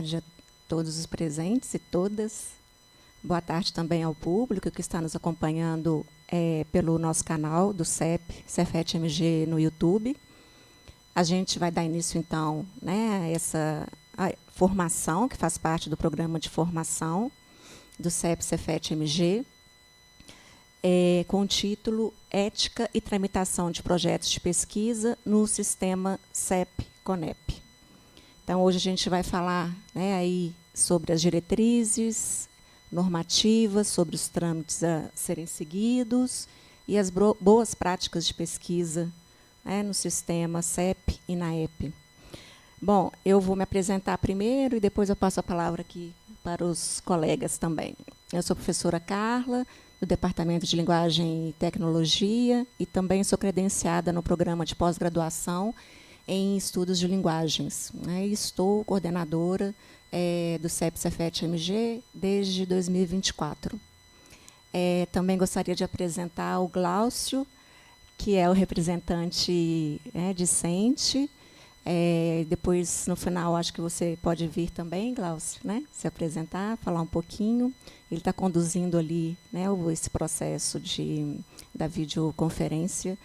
tarde a todos os presentes e todas. Boa tarde também ao público que está nos acompanhando pelo nosso canal do Cefet-MG no YouTube. A gente vai dar início, então, a essa formação, que faz parte do programa de formação do Cefet-MG, com o título Ética e Tramitação de Projetos de Pesquisa no Sistema CEP-CONEP. Então, hoje a gente vai falar aí sobre as diretrizes normativas, sobre os trâmites a serem seguidos e as boas práticas de pesquisa no sistema CEP e NAEP. Bom, eu vou me apresentar primeiro e depois eu passo a palavra aqui para os colegas também. Eu sou a professora Carla, do Departamento de Linguagem e Tecnologia, e também sou credenciada no programa de pós-graduação em Estudos de Linguagens. E estou coordenadora do CEP-Cefet-MG desde 2024. Também gostaria de apresentar o Glaucio, que é o representante discente. Depois, no final, acho que você pode vir também, Glaucio, se apresentar, falar um pouquinho. Ele está conduzindo ali esse processo da videoconferência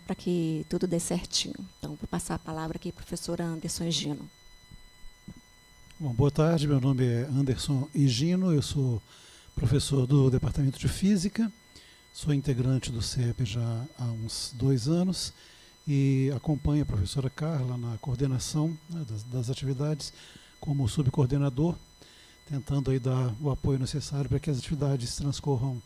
para que tudo dê certinho. Então, vou passar a palavra aqui para a professora Anderson Higino. Bom, boa tarde, meu nome é Anderson Higino, eu sou professor do Departamento de Física, sou integrante do CEP já há uns 2 anos e acompanho a professora Carla na coordenação das atividades como subcoordenador, tentando aí dar o apoio necessário para que as atividades transcorram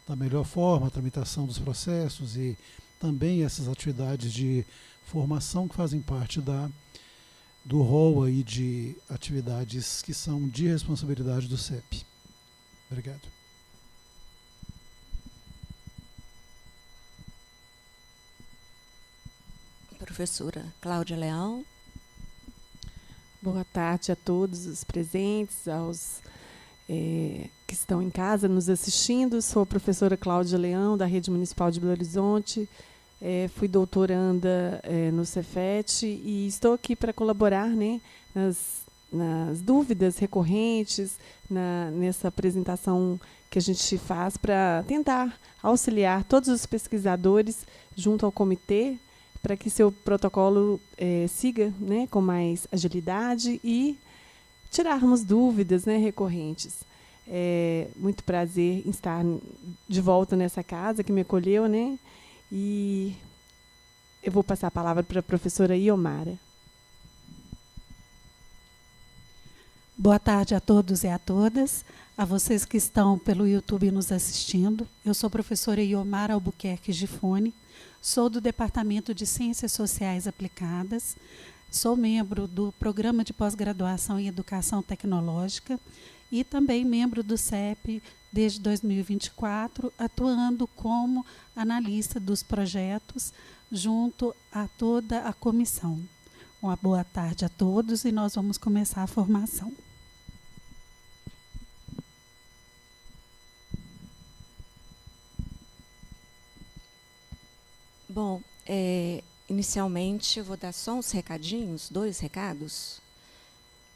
da melhor forma, a tramitação dos processos e também essas atividades de formação que fazem parte do rol aí de atividades que são de responsabilidade do CEP. Obrigado. Professora Cláudia Leão. Boa tarde a todos os presentes, aos que estão em casa nos assistindo. Sou a professora Cláudia Leão, da Rede Municipal de Belo Horizonte. Fui doutoranda no Cefet e estou aqui para colaborar nas dúvidas recorrentes, nessa apresentação que a gente faz para tentar auxiliar todos os pesquisadores junto ao comitê para que seu protocolo siga com mais agilidade e tirarmos dúvidas recorrentes. Muito prazer em estar de volta nessa casa que me acolheu, e eu vou passar a palavra para a professora Iomara. Boa tarde a todos e a todas, a vocês que estão pelo YouTube nos assistindo. Eu sou a professora Iomara Albuquerque Gifone, sou do Departamento de Ciências Sociais Aplicadas, sou membro do Programa de Pós-Graduação em Educação Tecnológica e também membro do CEP desde 2024, atuando como analista dos projetos junto a toda a comissão. Uma boa tarde a todos e nós vamos começar a formação. Bom, inicialmente eu vou dar só uns recadinhos, 2 recados,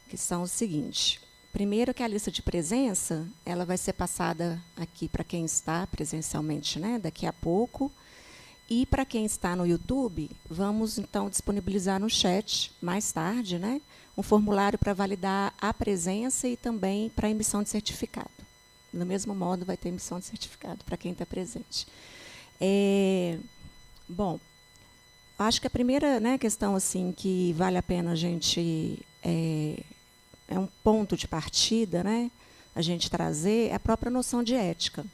que são o seguinte. Primeiro, que a lista de presença ela vai ser passada aqui para quem está presencialmente daqui a pouco. E para quem está no YouTube, vamos então disponibilizar no chat, mais tarde, um formulário para validar a presença e também para emissão de certificado. Do mesmo modo, vai ter emissão de certificado para quem está presente. Bom, acho que a primeira questão assim, que vale a pena a gente... é um ponto de partida, a gente trazer a própria noção de ética,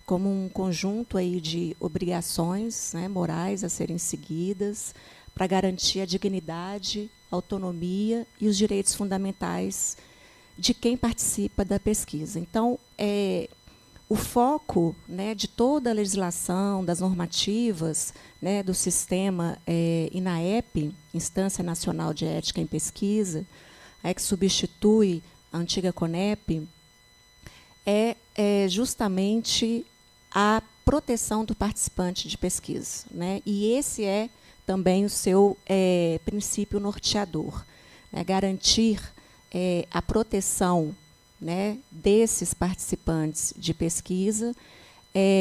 como um conjunto aí de obrigações morais a serem seguidas para garantir a dignidade, a autonomia e os direitos fundamentais de quem participa da pesquisa. Então, o foco de toda a legislação, das normativas do sistema INAEP, Instância Nacional de Ética em Pesquisa, que substitui a antiga CONEP, é justamente a proteção do participante de pesquisa. E esse é também o seu princípio norteador, garantir a proteção, né, desses participantes de pesquisa,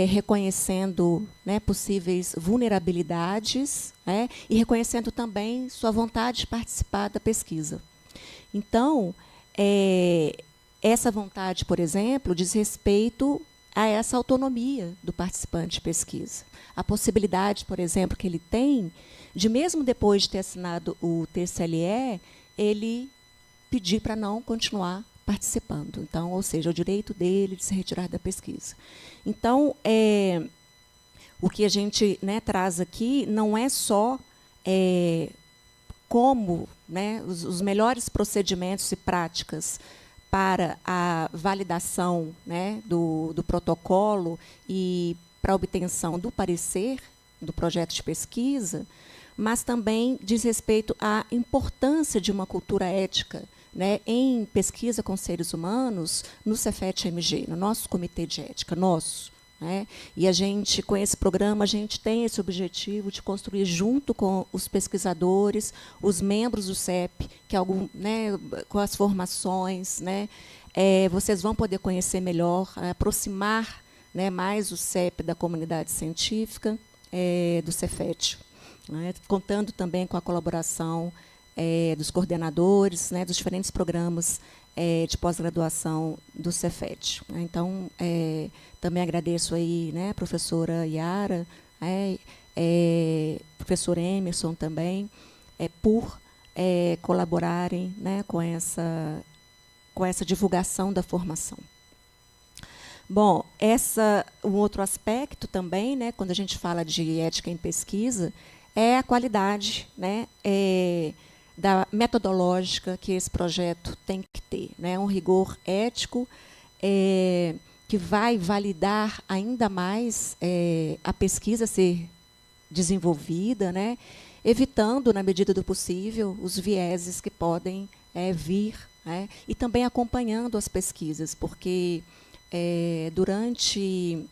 reconhecendo, né, possíveis vulnerabilidades, né, e reconhecendo também sua vontade de participar da pesquisa. Então, essa vontade, por exemplo, diz respeito a essa autonomia do participante de pesquisa. A possibilidade, por exemplo, que ele tem de, mesmo depois de ter assinado o TCLE, ele pedir para não continuar participando. Então, ou seja, o direito dele de se retirar da pesquisa. Então, o que a gente, né, traz aqui não é só como, né, os melhores procedimentos e práticas para a validação, né, do protocolo e para a obtenção do parecer do projeto de pesquisa, mas também diz respeito à importância de uma cultura ética, né, em pesquisa com seres humanos no Cefet-MG, no nosso comitê de ética, nosso. Né? E a gente, com esse programa, a gente tem esse objetivo de construir, junto com os pesquisadores, os membros do CEP, que né, com as formações, né, vocês vão poder conhecer melhor, aproximar, né, mais o CEP da comunidade científica, do Cefet, né, contando também com a colaboração dos coordenadores, né, dos diferentes programas de pós-graduação do Cefet. Então, também agradeço aí, né, a professora Yara, professor Emerson também, por colaborarem, né, com essa divulgação da formação. Bom, um outro aspecto também, né, quando a gente fala de ética em pesquisa, é a qualidade, né, da metodológica que esse projeto tem que ter, né, um rigor ético que vai validar ainda mais a pesquisa ser desenvolvida, né, evitando, na medida do possível, os vieses que podem vir, né, e também acompanhando as pesquisas, porque durante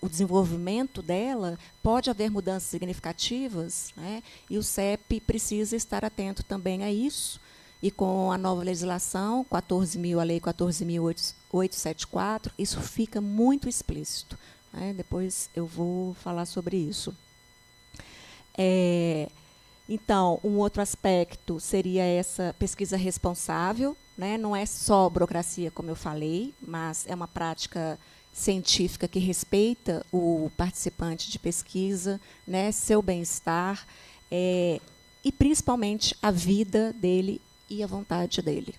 o desenvolvimento dela, pode haver mudanças significativas, né, e o CEP precisa estar atento também a isso, e com a nova legislação, a Lei 14.874, isso fica muito explícito. Né, depois eu vou falar sobre isso. Então, um outro aspecto seria essa pesquisa responsável, né, não é só burocracia, como eu falei, mas é uma prática científica que respeita o participante de pesquisa, né, seu bem-estar, e principalmente a vida dele e a vontade dele.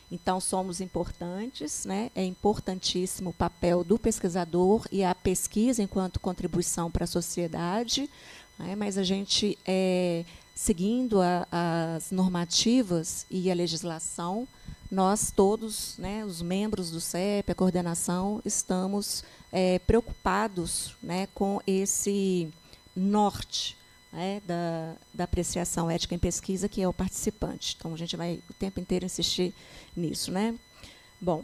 Então, somos importantes, né, é importantíssimo o papel do pesquisador e a pesquisa enquanto contribuição para a sociedade, né, mas a gente, seguindo as normativas e a legislação, nós todos, né, os membros do CEP, a coordenação, estamos preocupados, né, com esse norte, né, da apreciação ética em pesquisa, que é o participante. Então, a gente vai o tempo inteiro insistir nisso. Né? Bom,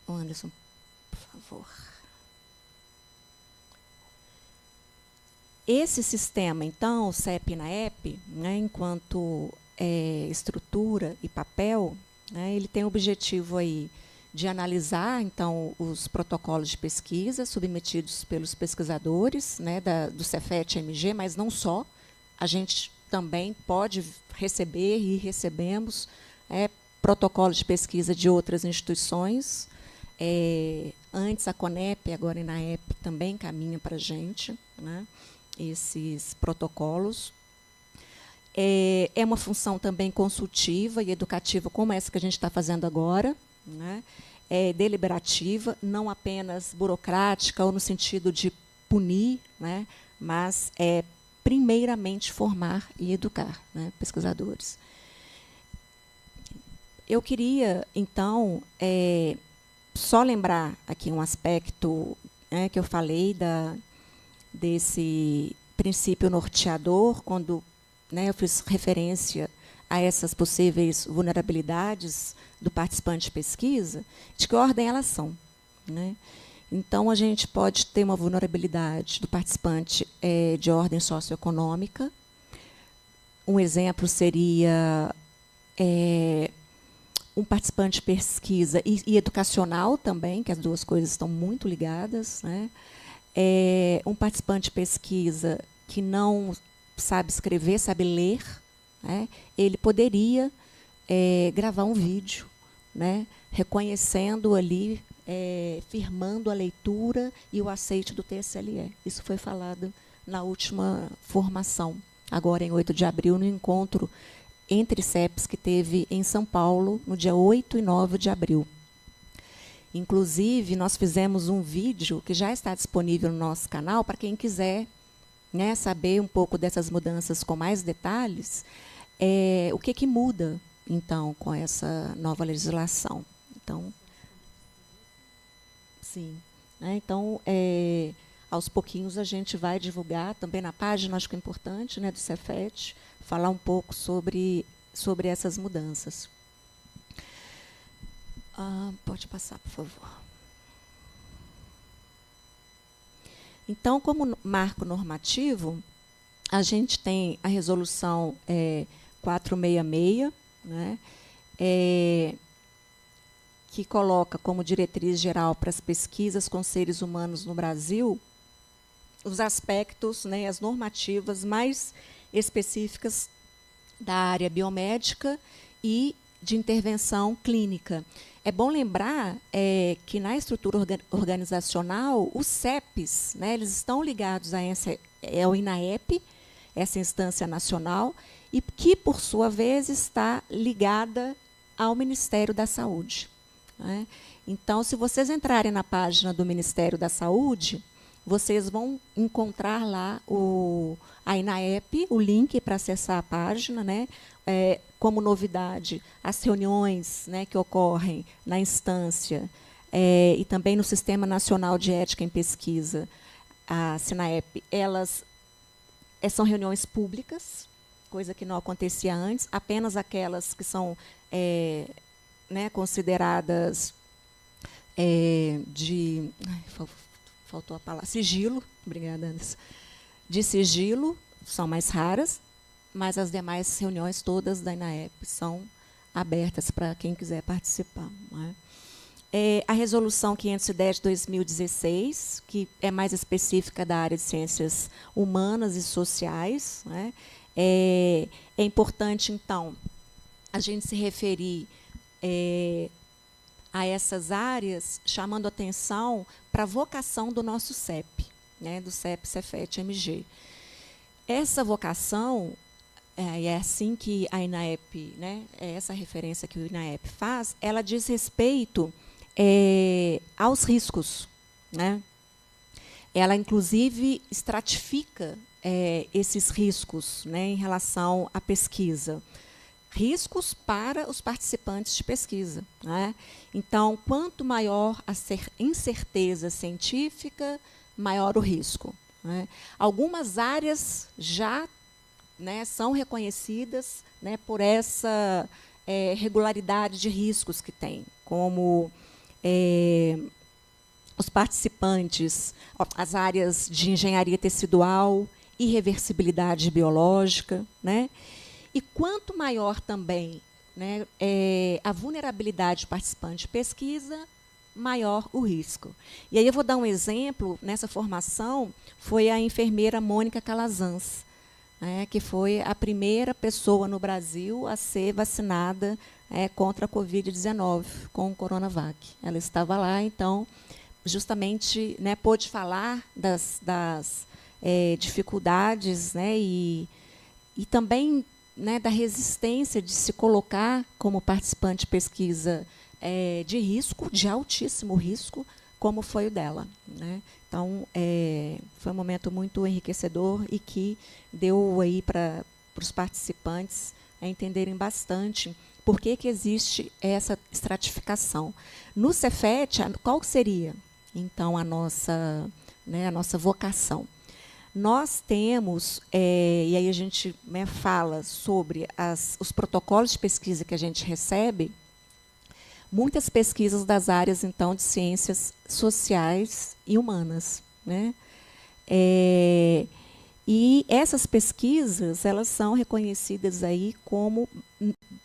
Anderson, por favor. Esse sistema, então, o CEP-NAEP, né, enquanto estrutura e papel, né, ele tem o objetivo aí de analisar, então, os protocolos de pesquisa submetidos pelos pesquisadores, né, do Cefet-MG, mas não só. A gente também pode receber e recebemos protocolos de pesquisa de outras instituições. Antes a CONEP, agora a INAEP também caminha para a gente, né, esses protocolos. É uma função também consultiva e educativa, como essa que a gente está fazendo agora, né? Deliberativa, não apenas burocrática ou no sentido de punir, né? Mas primeiramente formar e educar, né, pesquisadores. Eu queria, então, só lembrar aqui um aspecto, né, que eu falei desse princípio norteador, quando, né, eu fiz referência a essas possíveis vulnerabilidades do participante de pesquisa, de que ordem elas são. Né? Então, a gente pode ter uma vulnerabilidade do participante de ordem socioeconômica. Um exemplo seria um participante de pesquisa e educacional também, que as duas coisas estão muito ligadas, né? Um participante de pesquisa que não sabe escrever, sabe ler, né? Ele poderia gravar um vídeo, né? Reconhecendo ali, firmando a leitura e o aceite do TSLE. Isso foi falado na última formação, agora em 8 de abril, no encontro entre CEPs que teve em São Paulo, no dia 8 e 9 de abril. Inclusive, nós fizemos um vídeo que já está disponível no nosso canal, para quem quiser, né, saber um pouco dessas mudanças com mais detalhes, o que muda, então, com essa nova legislação. Então, sim. Né, então, aos pouquinhos, a gente vai divulgar também na página, acho que é importante, né, do Cefet, falar um pouco sobre essas mudanças. Pode passar, por favor. Então, como marco normativo, a gente tem a resolução 466, né, que coloca como diretriz geral para as pesquisas com seres humanos no Brasil os aspectos, né, as normativas mais específicas da área biomédica e de intervenção clínica. É bom lembrar que, na estrutura organizacional, os CEPs, né, eles estão ligados ao INAEP, essa instância nacional, e que, por sua vez, está ligada ao Ministério da Saúde. Né? Então, se vocês entrarem na página do Ministério da Saúde, vocês vão encontrar lá a INAEP, o link para acessar a página, né? Como novidade, as reuniões, né, que ocorrem na instância e também no Sistema Nacional de Ética em Pesquisa, a SINAEP, elas são reuniões públicas, coisa que não acontecia antes, apenas aquelas que são né, consideradas de... faltou a palavra, sigilo, obrigada, Anderson, de sigilo, são mais raras, mas as demais reuniões todas da INAEP são abertas para quem quiser participar. Não é? A resolução 510 de 2016, que é mais específica da área de ciências humanas e sociais, né? É importante, então, a gente se referir a essas áreas, chamando atenção para a vocação do nosso CEP, né, do CEP Cefet-MG. Essa vocação, é assim que a INAEP, né, essa referência que o INAEP faz, ela diz respeito aos riscos. Né? Ela, inclusive, estratifica esses riscos, né, em relação à pesquisa. Riscos para os participantes de pesquisa. Né? Então, quanto maior a incerteza científica, maior o risco. Né? Algumas áreas já, né, são reconhecidas, né, por essa regularidade de riscos que tem, como os participantes, as áreas de engenharia tecidual, irreversibilidade biológica, né? E quanto maior também, né, a vulnerabilidade do participante de pesquisa, maior o risco. E aí eu vou dar um exemplo. Nessa formação foi a enfermeira Mônica Calazans, né, que foi a primeira pessoa no Brasil a ser vacinada contra a Covid-19, com o Coronavac. Ela estava lá, então, justamente, né, pôde falar das dificuldades, né, e também, né, da resistência de se colocar como participante de pesquisa de risco, de altíssimo risco, como foi o dela. Né? Então, foi um momento muito enriquecedor e que deu aí para os participantes entenderem bastante por que existe essa estratificação. No Cefet, qual seria, então, a nossa vocação? Nós temos, e aí a gente, né, fala sobre os protocolos de pesquisa que a gente recebe, muitas pesquisas das áreas, então, de ciências sociais e humanas. Né? E essas pesquisas, elas são reconhecidas aí como,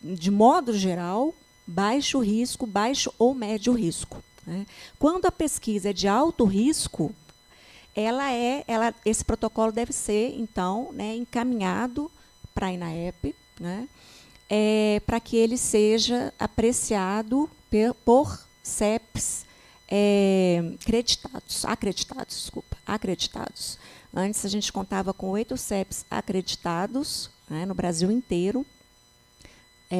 de modo geral, baixo risco, baixo ou médio risco, né? Quando a pesquisa é de alto risco, esse protocolo deve ser, então, né, encaminhado para a INAEP, né, para que ele seja apreciado por CEPs acreditados. Antes a gente contava com 8 CEPs acreditados, né, no Brasil inteiro,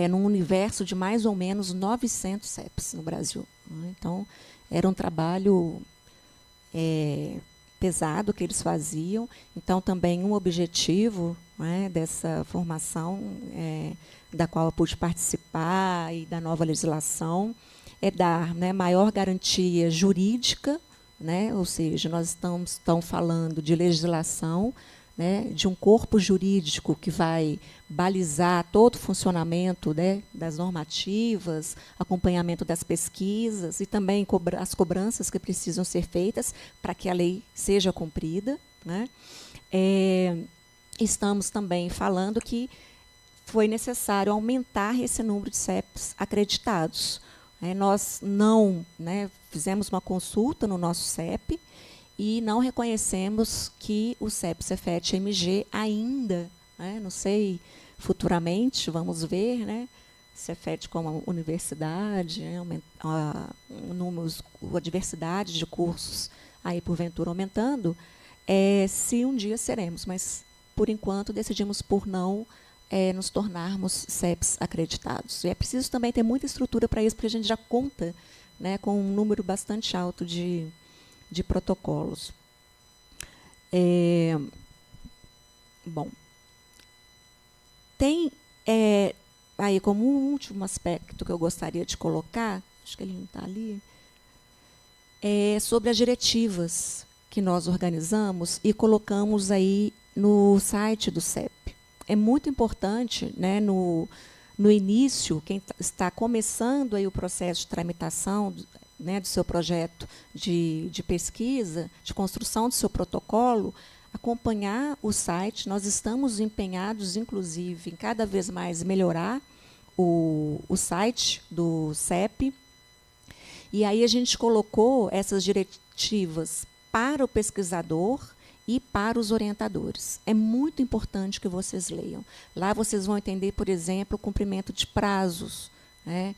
num universo de mais ou menos 900 CEPs no Brasil, né? Então, era um trabalho pesado que eles faziam. Então, também um objetivo, né, dessa formação da qual eu pude participar e da nova legislação é dar, né, maior garantia jurídica, né, ou seja, nós estamos falando de legislação, né, de um corpo jurídico que vai balizar todo o funcionamento, né, das normativas, acompanhamento das pesquisas e também as cobranças que precisam ser feitas para que a lei seja cumprida, né. Estamos também falando que foi necessário aumentar esse número de CEPs acreditados. Nós não, né, fizemos uma consulta no nosso CEP e não reconhecemos que o CEP Cefet-MG ainda, né, não sei, futuramente, vamos ver, né, Cefet como universidade, né, a diversidade de cursos aí porventura aumentando, se um dia seremos, mas por enquanto decidimos por não nos tornarmos CEPs acreditados. E é preciso também ter muita estrutura para isso, porque a gente já conta, né, com um número bastante alto de protocolos. Bom, tem aí como um último aspecto que eu gostaria de colocar, acho que ele não está ali, sobre as diretivas que nós organizamos e colocamos aí no site do CEP. É muito importante, né, no início, quem está começando aí o processo de tramitação, né, do seu projeto de pesquisa, de construção do seu protocolo, acompanhar o site. Nós estamos empenhados, inclusive, em cada vez mais melhorar o site do CEP. E aí a gente colocou essas diretivas para o pesquisador e para os orientadores. É muito importante que vocês leiam. Lá vocês vão entender, por exemplo, o cumprimento de prazos, né?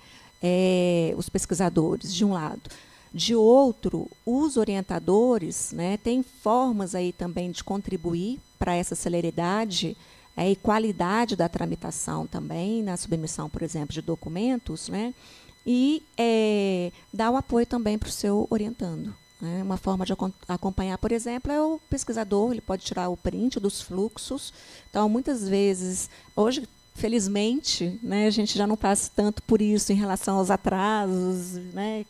Os pesquisadores, de um lado. De outro, os orientadores, né, têm formas aí também de contribuir para essa celeridade e qualidade da tramitação também, na submissão, por exemplo, de documentos, né, e dar o apoio também para o seu orientando. Uma forma de acompanhar, por exemplo, é o pesquisador, ele pode tirar o print dos fluxos. Então, muitas vezes, hoje, felizmente, né, a gente já não passa tanto por isso em relação aos atrasos, né,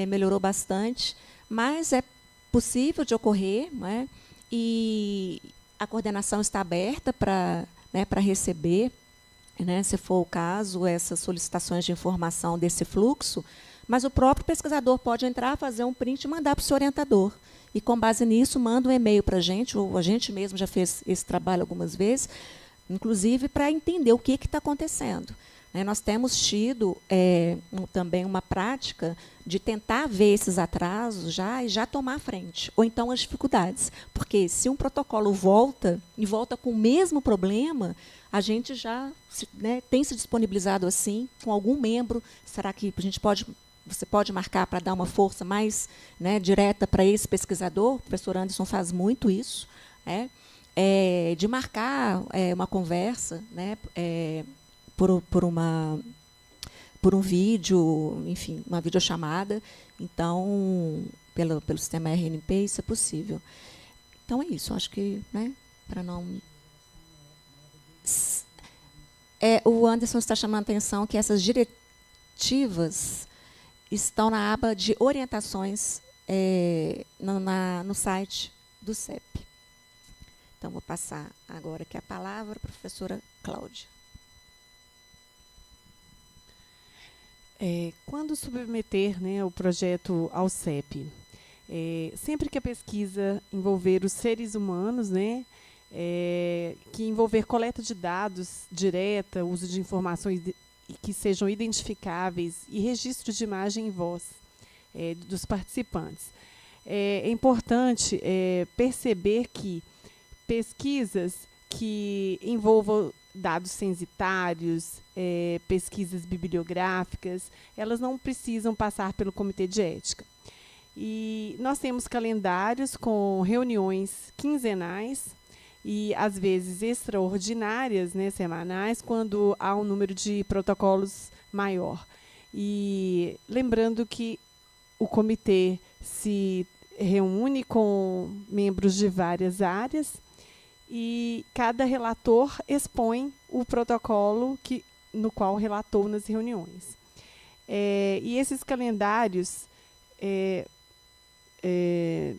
melhorou bastante, mas é possível de ocorrer, né, e a coordenação está aberta para, né, para receber, né, se for o caso, essas solicitações de informação desse fluxo. Mas o próprio pesquisador pode entrar, fazer um print e mandar para o seu orientador. E, com base nisso, manda um e-mail para a gente, ou a gente mesmo já fez esse trabalho algumas vezes, inclusive para entender o que está acontecendo. Nós temos tido também uma prática de tentar ver esses atrasos e já tomar a frente, ou então as dificuldades. Porque se um protocolo volta, e volta com o mesmo problema, a gente já tem se disponibilizado assim com algum membro. Será que você pode marcar para dar uma força mais, né, direta para esse pesquisador? O professor Anderson faz muito isso, de marcar uma conversa, né, por um vídeo, enfim, uma videochamada. Então, pelo sistema RNP, isso é possível. Então, é isso. Acho que, né, para não... o Anderson está chamando a atenção que essas diretivas estão na aba de orientações no site do CEP. Então, vou passar agora aqui a palavra à professora Cláudia. Quando submeter, né, o projeto ao CEP, sempre que a pesquisa envolver os seres humanos, né, que envolver coleta de dados direta, uso de informações que sejam identificáveis e registro de imagem e voz dos participantes. É importante perceber que pesquisas que envolvam dados censitários, pesquisas bibliográficas, elas não precisam passar pelo Comitê de Ética. E nós temos calendários com reuniões quinzenais e, às vezes, extraordinárias, né, semanais, quando há um número de protocolos maior. E lembrando que o comitê se reúne com membros de várias áreas e cada relator expõe o protocolo no qual relatou nas reuniões. E esses calendários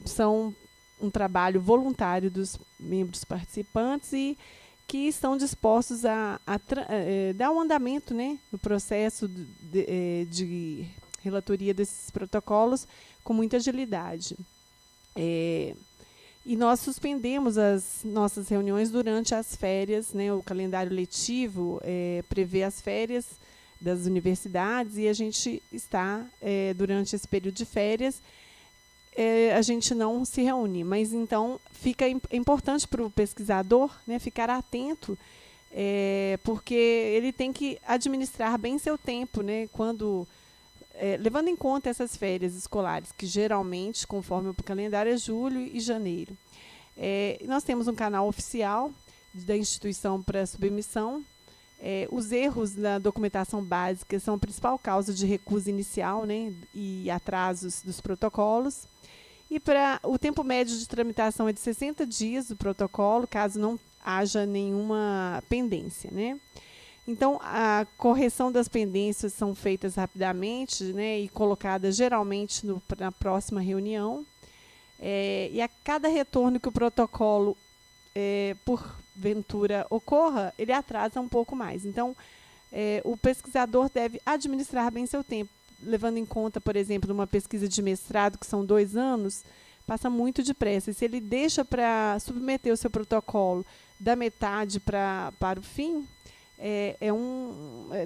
são um trabalho voluntário dos membros participantes e que estão dispostos a dar um andamento, né, no processo de relatoria desses protocolos com muita agilidade. E nós suspendemos as nossas reuniões durante as férias, né, o calendário letivo prevê as férias das universidades e a gente está, durante esse período de férias, a gente não se reúne. Mas, então, fica importante para o pesquisador, né, ficar atento, porque ele tem que administrar bem seu tempo, né, levando em conta essas férias escolares, que geralmente, conforme o calendário, é julho e janeiro. Nós temos um canal oficial da instituição para submissão. Os erros na documentação básica são a principal causa de recusa inicial, né, e atrasos dos protocolos. E o tempo médio de tramitação é de 60 dias do protocolo, caso não haja nenhuma pendência, né? Então, a correção das pendências são feitas rapidamente, né, e colocadas geralmente na próxima reunião. E a cada retorno que o protocolo, porventura, ocorra, ele atrasa um pouco mais. Então, o pesquisador deve administrar bem seu tempo, levando em conta, por exemplo, uma pesquisa de mestrado, que são 2 anos, passa muito depressa. E se ele deixa para submeter o seu protocolo da metade para o fim,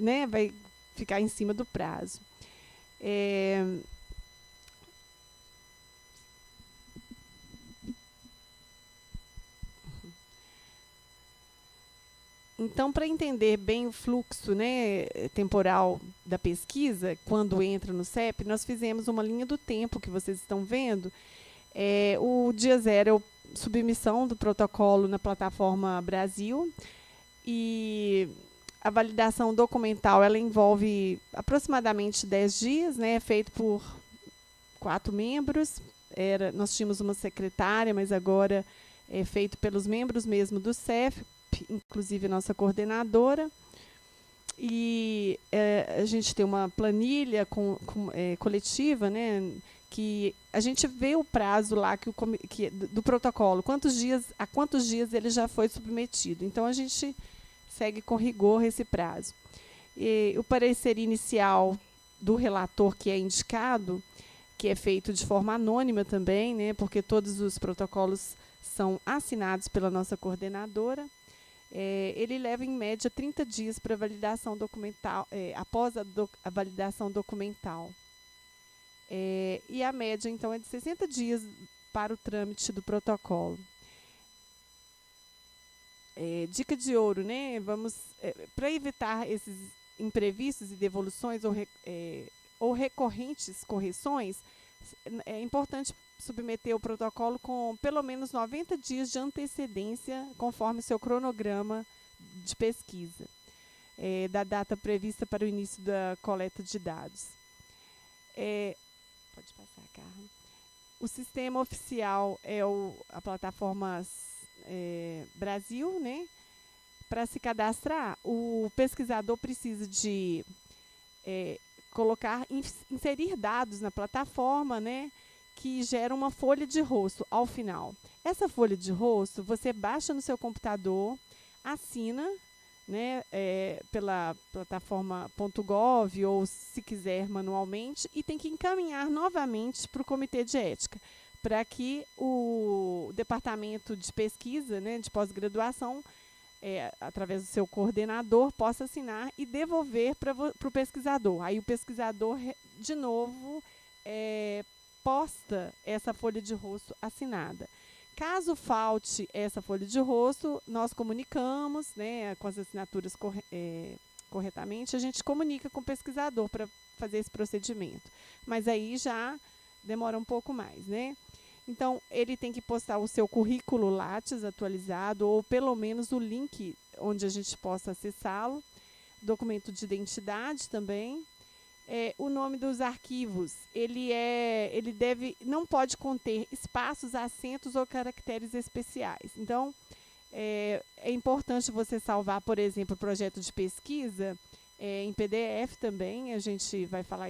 né, vai ficar em cima do prazo. Então, para entender bem o fluxo, né, temporal da pesquisa, quando entra no CEP, nós fizemos uma linha do tempo que vocês estão vendo. O dia 0 é a submissão do protocolo na plataforma Brasil. E a validação documental ela envolve aproximadamente 10 dias, né, é feito por 4 membros. Nós tínhamos uma secretária, mas agora é feito pelos membros mesmo do CEP, inclusive a nossa coordenadora. E a gente tem uma planilha coletiva, né, que a gente vê o prazo lá do protocolo, a quantos dias ele já foi submetido. Então, a gente segue com rigor esse prazo. E o parecer inicial do relator que é indicado, que é feito de forma anônima também, né, porque todos os protocolos são assinados pela nossa coordenadora. Ele leva, em média, 30 dias para validação documental, após a validação documental. E a média, então, é de 60 dias para o trâmite do protocolo. Dica de ouro, né? Para evitar esses imprevistos e devoluções ou recorrentes correções, é importante submeter o protocolo com pelo menos 90 dias de antecedência, conforme seu cronograma de pesquisa, da data prevista para o início da coleta de dados. Pode passar, Carla. O sistema oficial é a plataforma Brasil, né? Para se cadastrar, o pesquisador precisa de inserir dados na plataforma, né, que gera uma folha de rosto ao final. Essa folha de rosto você baixa no seu computador, assina, né, pela plataforma .gov ou, se quiser, manualmente, e tem que encaminhar novamente para o Comitê de Ética, para que o departamento de pesquisa, né, de pós-graduação, através do seu coordenador, possa assinar e devolver para o pesquisador. Aí o pesquisador, de novo, posta essa folha de rosto assinada. Caso falte essa folha de rosto, nós comunicamos, né, com as assinaturas corretamente, a gente comunica com o pesquisador para fazer esse procedimento. Mas aí já demora um pouco mais, né? Então, ele tem que postar o seu currículo Lattes atualizado, ou pelo menos o link onde a gente possa acessá-lo, documento de identidade também. O nome dos arquivos, não pode conter espaços, acentos ou caracteres especiais. Então, é importante você salvar, por exemplo, o projeto de pesquisa em PDF também. A gente vai falar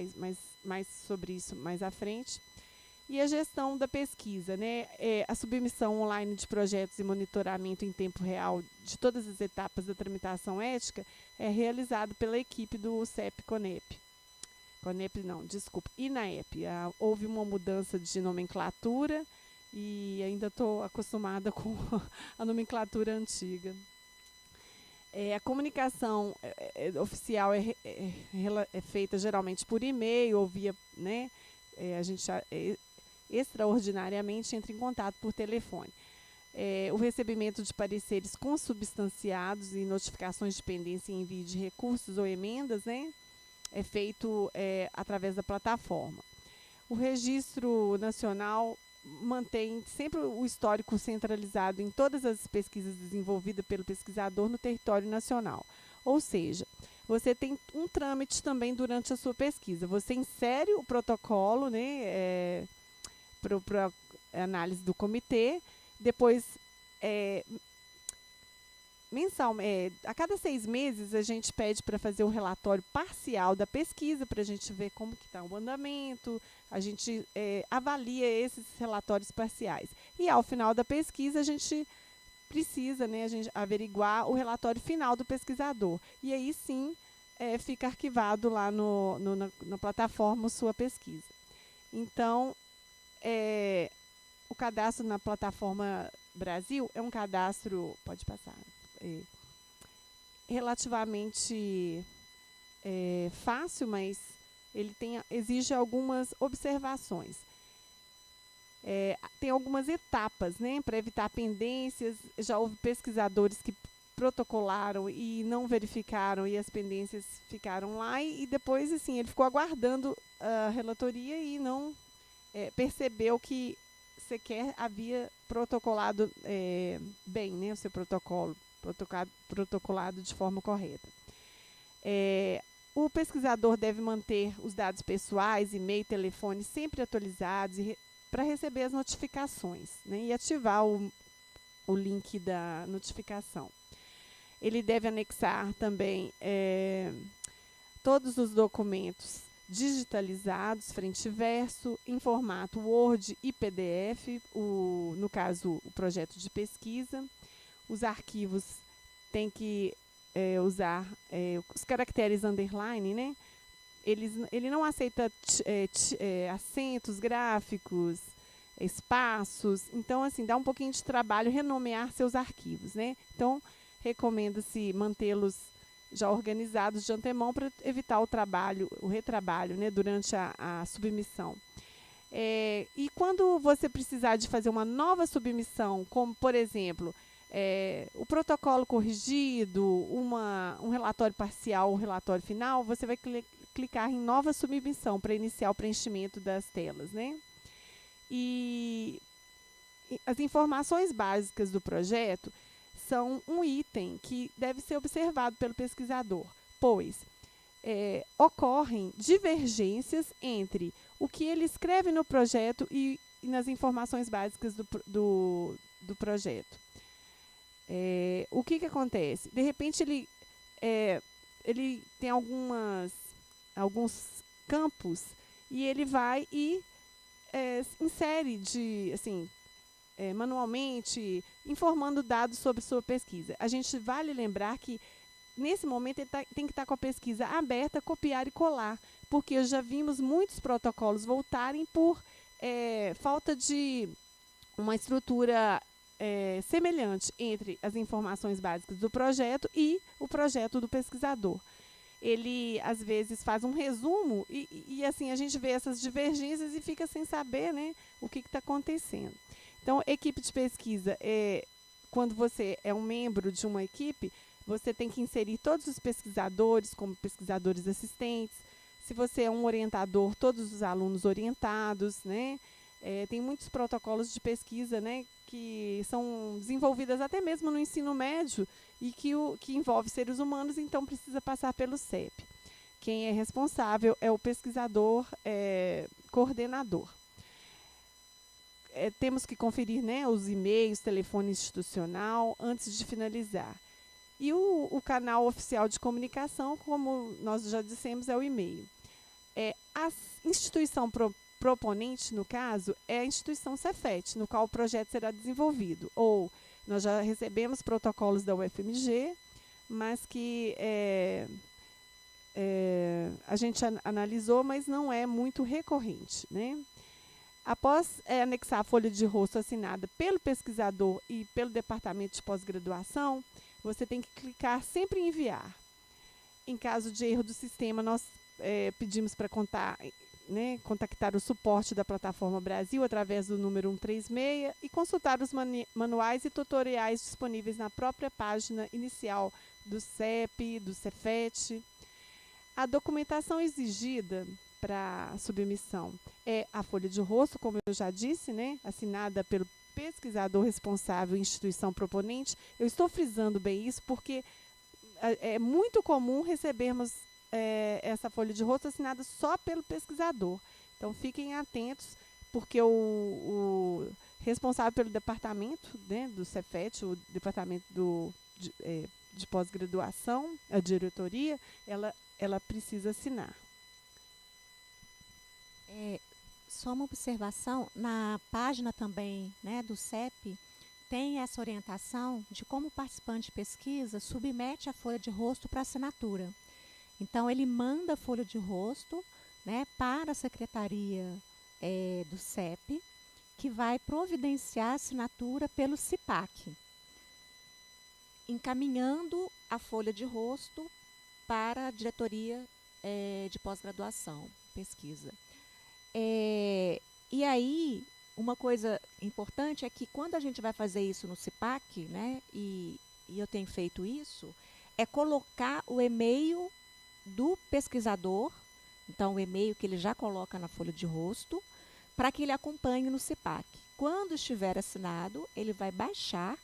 mais sobre isso mais à frente. E a gestão da pesquisa, né? A submissão online de projetos e monitoramento em tempo real de todas as etapas da tramitação ética é realizado pela equipe do CEP-CONEP. INAEP. Houve uma mudança de nomenclatura e ainda estou acostumada com a nomenclatura antiga. A comunicação oficial é feita geralmente por e-mail ou via, né? A gente extraordinariamente entra em contato por telefone. O recebimento de pareceres consubstanciados e notificações de pendência e envio de recursos ou emendas, né, é feito através da plataforma. O Registro Nacional mantém sempre o histórico centralizado em todas as pesquisas desenvolvidas pelo pesquisador no território nacional. Ou seja, você tem um trâmite também durante a sua pesquisa. Você insere o protocolo, né, para análise do comitê, depois, a cada 6 meses, a gente pede para fazer um relatório parcial da pesquisa, para a gente ver como que está o andamento, a gente avalia esses relatórios parciais. E, ao final da pesquisa, a gente precisa, né, a gente averiguar o relatório final do pesquisador. E aí, sim, fica arquivado lá na plataforma sua pesquisa. Então, o cadastro na plataforma Brasil é um cadastro, pode passar, relativamente fácil, mas ele exige algumas observações. Tem algumas etapas, né, para evitar pendências. Já houve pesquisadores que protocolaram e não verificaram e as pendências ficaram lá e depois, assim, ele ficou aguardando a relatoria e não percebeu que sequer havia protocolado bem, né, o seu protocolo, protocolado de forma correta. O pesquisador deve manter os dados pessoais, e-mail, telefone sempre atualizados para receber as notificações, né, e ativar o link da notificação. Ele deve anexar também todos os documentos digitalizados, frente e verso, em formato Word e PDF, no caso, o projeto de pesquisa. Os arquivos têm que usar os caracteres underline, né? Ele não aceita acentos, gráficos, espaços. Então, assim, dá um pouquinho de trabalho renomear seus arquivos, né? Então, recomenda-se mantê-los já organizados de antemão para evitar o retrabalho, né, durante a submissão. E quando você precisar de fazer uma nova submissão, como, por exemplo, o protocolo corrigido, um relatório parcial ou relatório final, você vai clicar em nova submissão para iniciar o preenchimento das telas, né? E as informações básicas do projeto são um item que deve ser observado pelo pesquisador, pois ocorrem divergências entre o que ele escreve no projeto e nas informações básicas do projeto. O que acontece? De repente, ele tem alguns campos e ele vai e insere manualmente, informando dados sobre sua pesquisa. A gente vale lembrar que, nesse momento, ele tem que estar com a pesquisa aberta, copiar e colar, porque já vimos muitos protocolos voltarem por falta de uma estrutura semelhante entre as informações básicas do projeto e o projeto do pesquisador. Ele, às vezes, faz um resumo e assim, a gente vê essas divergências e fica sem saber, né, o que está acontecendo. Então, equipe de pesquisa, quando você é um membro de uma equipe, você tem que inserir todos os pesquisadores como pesquisadores assistentes. Se você é um orientador, todos os alunos orientados, né? Tem muitos protocolos de pesquisa, né, que são desenvolvidos até mesmo no ensino médio e que envolve seres humanos, então precisa passar pelo CEP. Quem é responsável é o pesquisador coordenador. Temos que conferir, né, os e-mails, telefone institucional, antes de finalizar. E o canal oficial de comunicação, como nós já dissemos, é o e-mail. A instituição proponente, no caso, é a instituição Cefet, no qual o projeto será desenvolvido. Ou nós já recebemos protocolos da UFMG, mas que a gente analisou, mas não é muito recorrente, né? Após anexar a folha de rosto assinada pelo pesquisador e pelo departamento de pós-graduação, você tem que clicar sempre em enviar. Em caso de erro do sistema, nós pedimos para contactar o suporte da Plataforma Brasil através do número 136 e consultar os manuais e tutoriais disponíveis na própria página inicial do CEP, do Cefet. A documentação exigida para submissão é a folha de rosto, como eu já disse, né, assinada pelo pesquisador responsável e instituição proponente. Eu estou frisando bem isso porque é muito comum recebermos essa folha de rosto assinada só pelo pesquisador. Então, fiquem atentos, porque o responsável pelo departamento, né, do Cefet, o departamento de pós-graduação, a diretoria, ela precisa assinar. Só uma observação, na página também, né, do CEP, tem essa orientação de como o participante de pesquisa submete a folha de rosto para assinatura. Então, ele manda a folha de rosto, né, para a secretaria do CEP, que vai providenciar a assinatura pelo CIPAC, encaminhando a folha de rosto para a diretoria de pós-graduação, pesquisa. E aí, uma coisa importante é que quando a gente vai fazer isso no CIPAC, né, e eu tenho feito isso, é colocar o e-mail do pesquisador, então o e-mail que ele já coloca na folha de rosto, para que ele acompanhe no CIPAC. Quando estiver assinado, ele vai baixar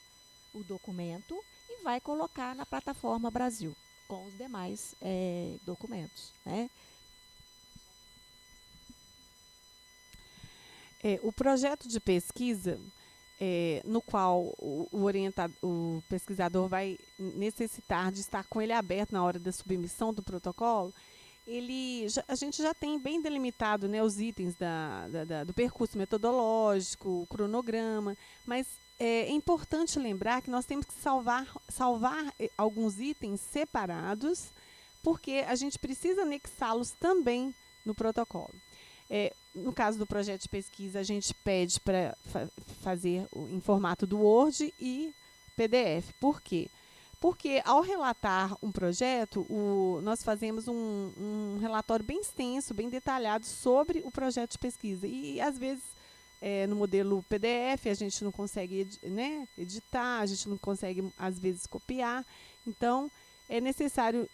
o documento e vai colocar na Plataforma Brasil, com os demais documentos, né? O projeto de pesquisa, no qual o pesquisador vai necessitar de estar com ele aberto na hora da submissão do protocolo, a gente já tem bem delimitado, né, os itens do percurso metodológico, o cronograma, mas é importante lembrar que nós temos que salvar alguns itens separados, porque a gente precisa anexá-los também no protocolo. No caso do projeto de pesquisa, a gente pede para fazer em formato do Word e PDF. Por quê? Porque, ao relatar um projeto, nós fazemos um relatório bem extenso, bem detalhado sobre o projeto de pesquisa. E, às vezes, no modelo PDF, a gente não consegue, né, editar, a gente não consegue, às vezes, copiar. Então, é necessário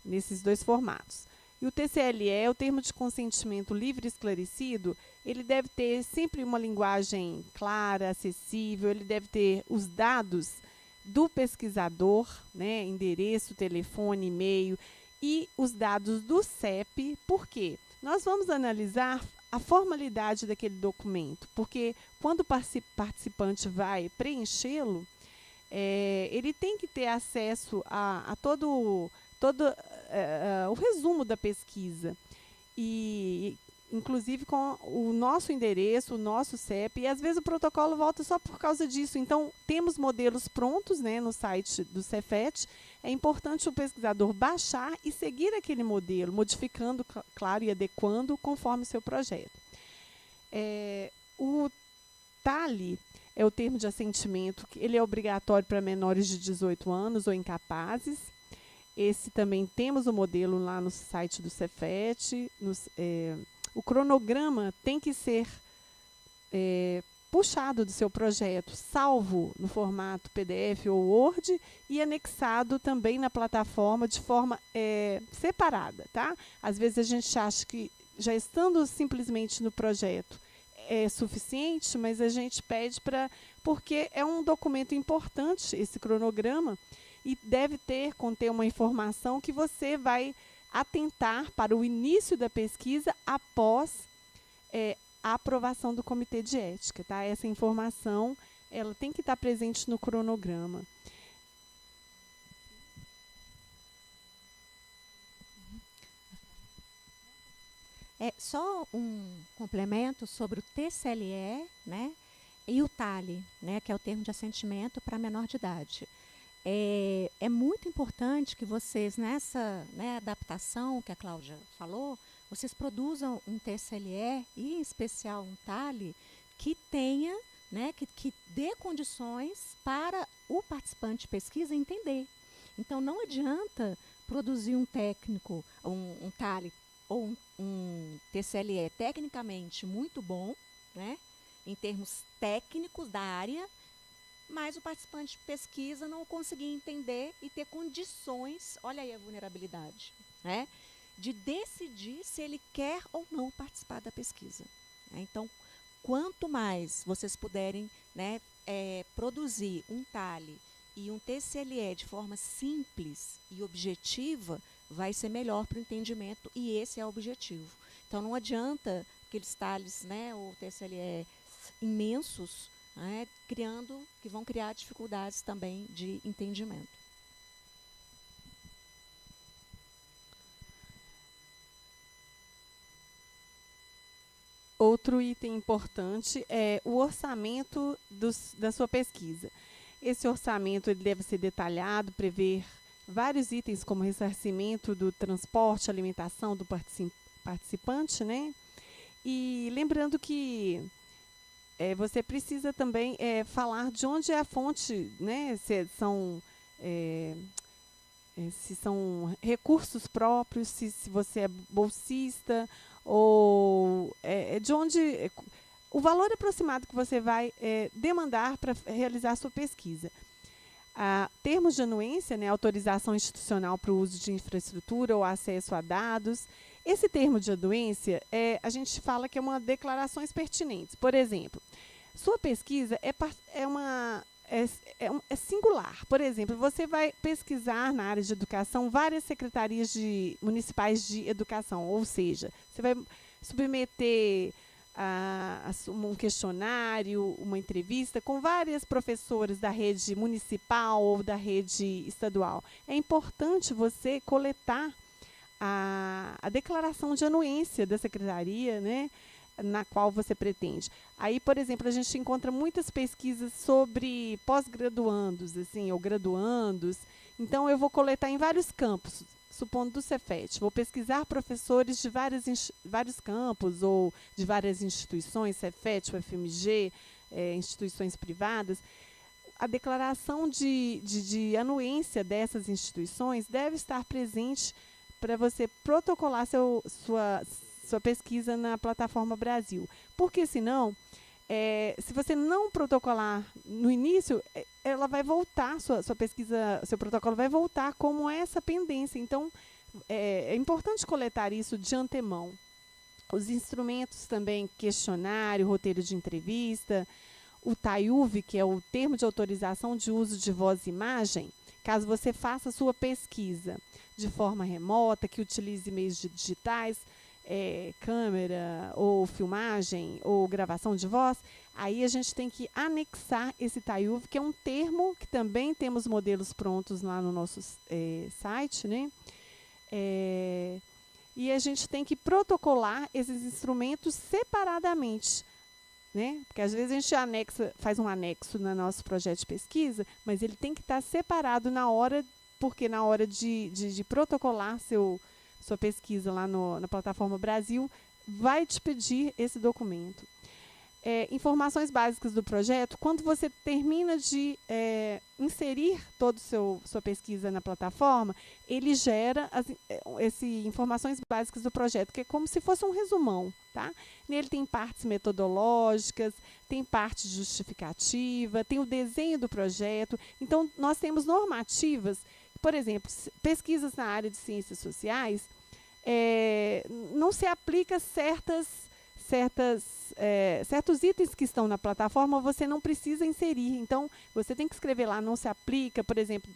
nesses dois formatos. E o TCLE, o termo de consentimento livre e esclarecido, ele deve ter sempre uma linguagem clara, acessível, ele deve ter os dados do pesquisador, né, endereço, telefone, e-mail, e os dados do CEP. Por quê? Nós vamos analisar a formalidade daquele documento, porque quando o participante vai preenchê-lo, ele tem que ter acesso a todo o resumo da pesquisa, e inclusive com o nosso endereço, o nosso CEP, e às vezes o protocolo volta só por causa disso. Então, temos modelos prontos, né, no site do Cefet. É importante o pesquisador baixar e seguir aquele modelo, modificando, claro, e adequando conforme o seu projeto. O TALI é o termo de assentimento, que ele é obrigatório para menores de 18 anos ou incapazes. Esse também temos o modelo lá no site do Cefet. O cronograma tem que ser puxado do seu projeto, salvo no formato PDF ou Word e anexado também na plataforma de forma separada, tá? Às vezes a gente acha que, já estando simplesmente no projeto, é suficiente, mas a gente pede porque é um documento importante, esse cronograma, e deve conter uma informação que você vai atentar para o início da pesquisa após a aprovação do Comitê de Ética. Tá? Essa informação ela tem que estar presente no cronograma. Só um complemento sobre o TCLE, né, e o TALI, né, que é o termo de assentimento para menor de idade. É muito importante que vocês, nessa, né, adaptação que a Cláudia falou, vocês produzam um TCLE e, em especial, um TALI que tenha, né, que dê condições para o participante de pesquisa entender. Então, não adianta produzir um técnico, um TALI ou um TCLE tecnicamente muito bom, né, em termos técnicos da área, mas o participante de pesquisa não conseguir entender e ter condições, olha aí a vulnerabilidade, né, de decidir se ele quer ou não participar da pesquisa. Né? Então, quanto mais vocês puderem, né, produzir um TALI e um TCLE de forma simples e objetiva, vai ser melhor para o entendimento, e esse é o objetivo. Então, não adianta aqueles TALIs, né, ou TCLE imensos, né, que vão criar dificuldades também de entendimento. Outro item importante é o orçamento da sua pesquisa. Esse orçamento ele deve ser detalhado, prever vários itens como ressarcimento do transporte, alimentação do participante, né? E lembrando que você precisa também falar de onde é a fonte, né? Se são recursos próprios, se você é bolsista, ou de onde o valor aproximado que você vai demandar para realizar a sua pesquisa. Termos de anuência, né, autorização institucional para o uso de infraestrutura ou acesso a dados. Esse termo de anuência, a gente fala que é uma declarações pertinentes. Por exemplo, sua pesquisa é singular. Por exemplo, você vai pesquisar na área de educação várias secretarias municipais de educação, ou seja, você vai submeter um questionário, uma entrevista com várias professoras da rede municipal ou da rede estadual. É importante você coletar a declaração de anuência da secretaria, né, na qual você pretende. Aí, por exemplo, a gente encontra muitas pesquisas sobre pós-graduandos, assim, ou graduandos. Então, eu vou coletar em vários campos, supondo do Cefet. Vou pesquisar professores de vários campos ou de várias instituições, Cefet, UFMG, instituições privadas. A declaração de anuência dessas instituições deve estar presente para você protocolar sua pesquisa na plataforma Brasil. Porque, senão, se você não protocolar no início, ela vai voltar, sua pesquisa, seu protocolo vai voltar como essa pendência. Então, é importante coletar isso de antemão. Os instrumentos também, questionário, roteiro de entrevista, o TAIUV, que é o termo de autorização de uso de voz e imagem, caso você faça sua pesquisa de forma remota, que utilize meios digitais, câmera ou filmagem ou gravação de voz, aí a gente tem que anexar esse TAIUV, que é um termo que também temos modelos prontos lá no nosso site, né? E a gente tem que protocolar esses instrumentos separadamente, né? Porque às vezes a gente faz um anexo no nosso projeto de pesquisa, mas ele tem que estar separado porque na hora de protocolar sua pesquisa lá na plataforma Brasil, vai te pedir esse documento. informações básicas do projeto, quando você termina de inserir toda a sua pesquisa na plataforma, ele gera as informações básicas do projeto, que é como se fosse um resumão. Tá? Nele tem partes metodológicas, tem parte justificativa, tem o desenho do projeto. Então, nós temos normativas, por exemplo, pesquisas na área de ciências sociais, não se aplica certos itens que estão na plataforma, você não precisa inserir. Então, você tem que escrever lá, não se aplica, por exemplo,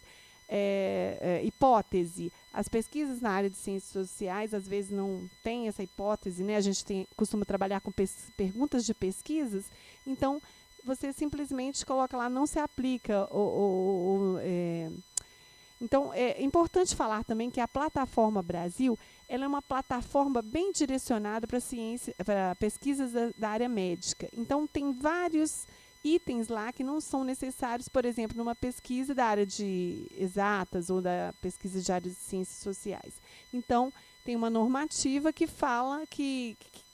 hipótese. As pesquisas na área de ciências sociais, às vezes, não tem essa hipótese, né? A gente costuma trabalhar com perguntas de pesquisas, então, você simplesmente coloca lá, não se aplica. Então, é importante falar também que a Plataforma Brasil, ela é uma plataforma bem direcionada para pesquisas da área médica. Então, tem vários itens lá que não são necessários, por exemplo, numa pesquisa da área de exatas ou da pesquisa de área de ciências sociais. Então, tem uma normativa que fala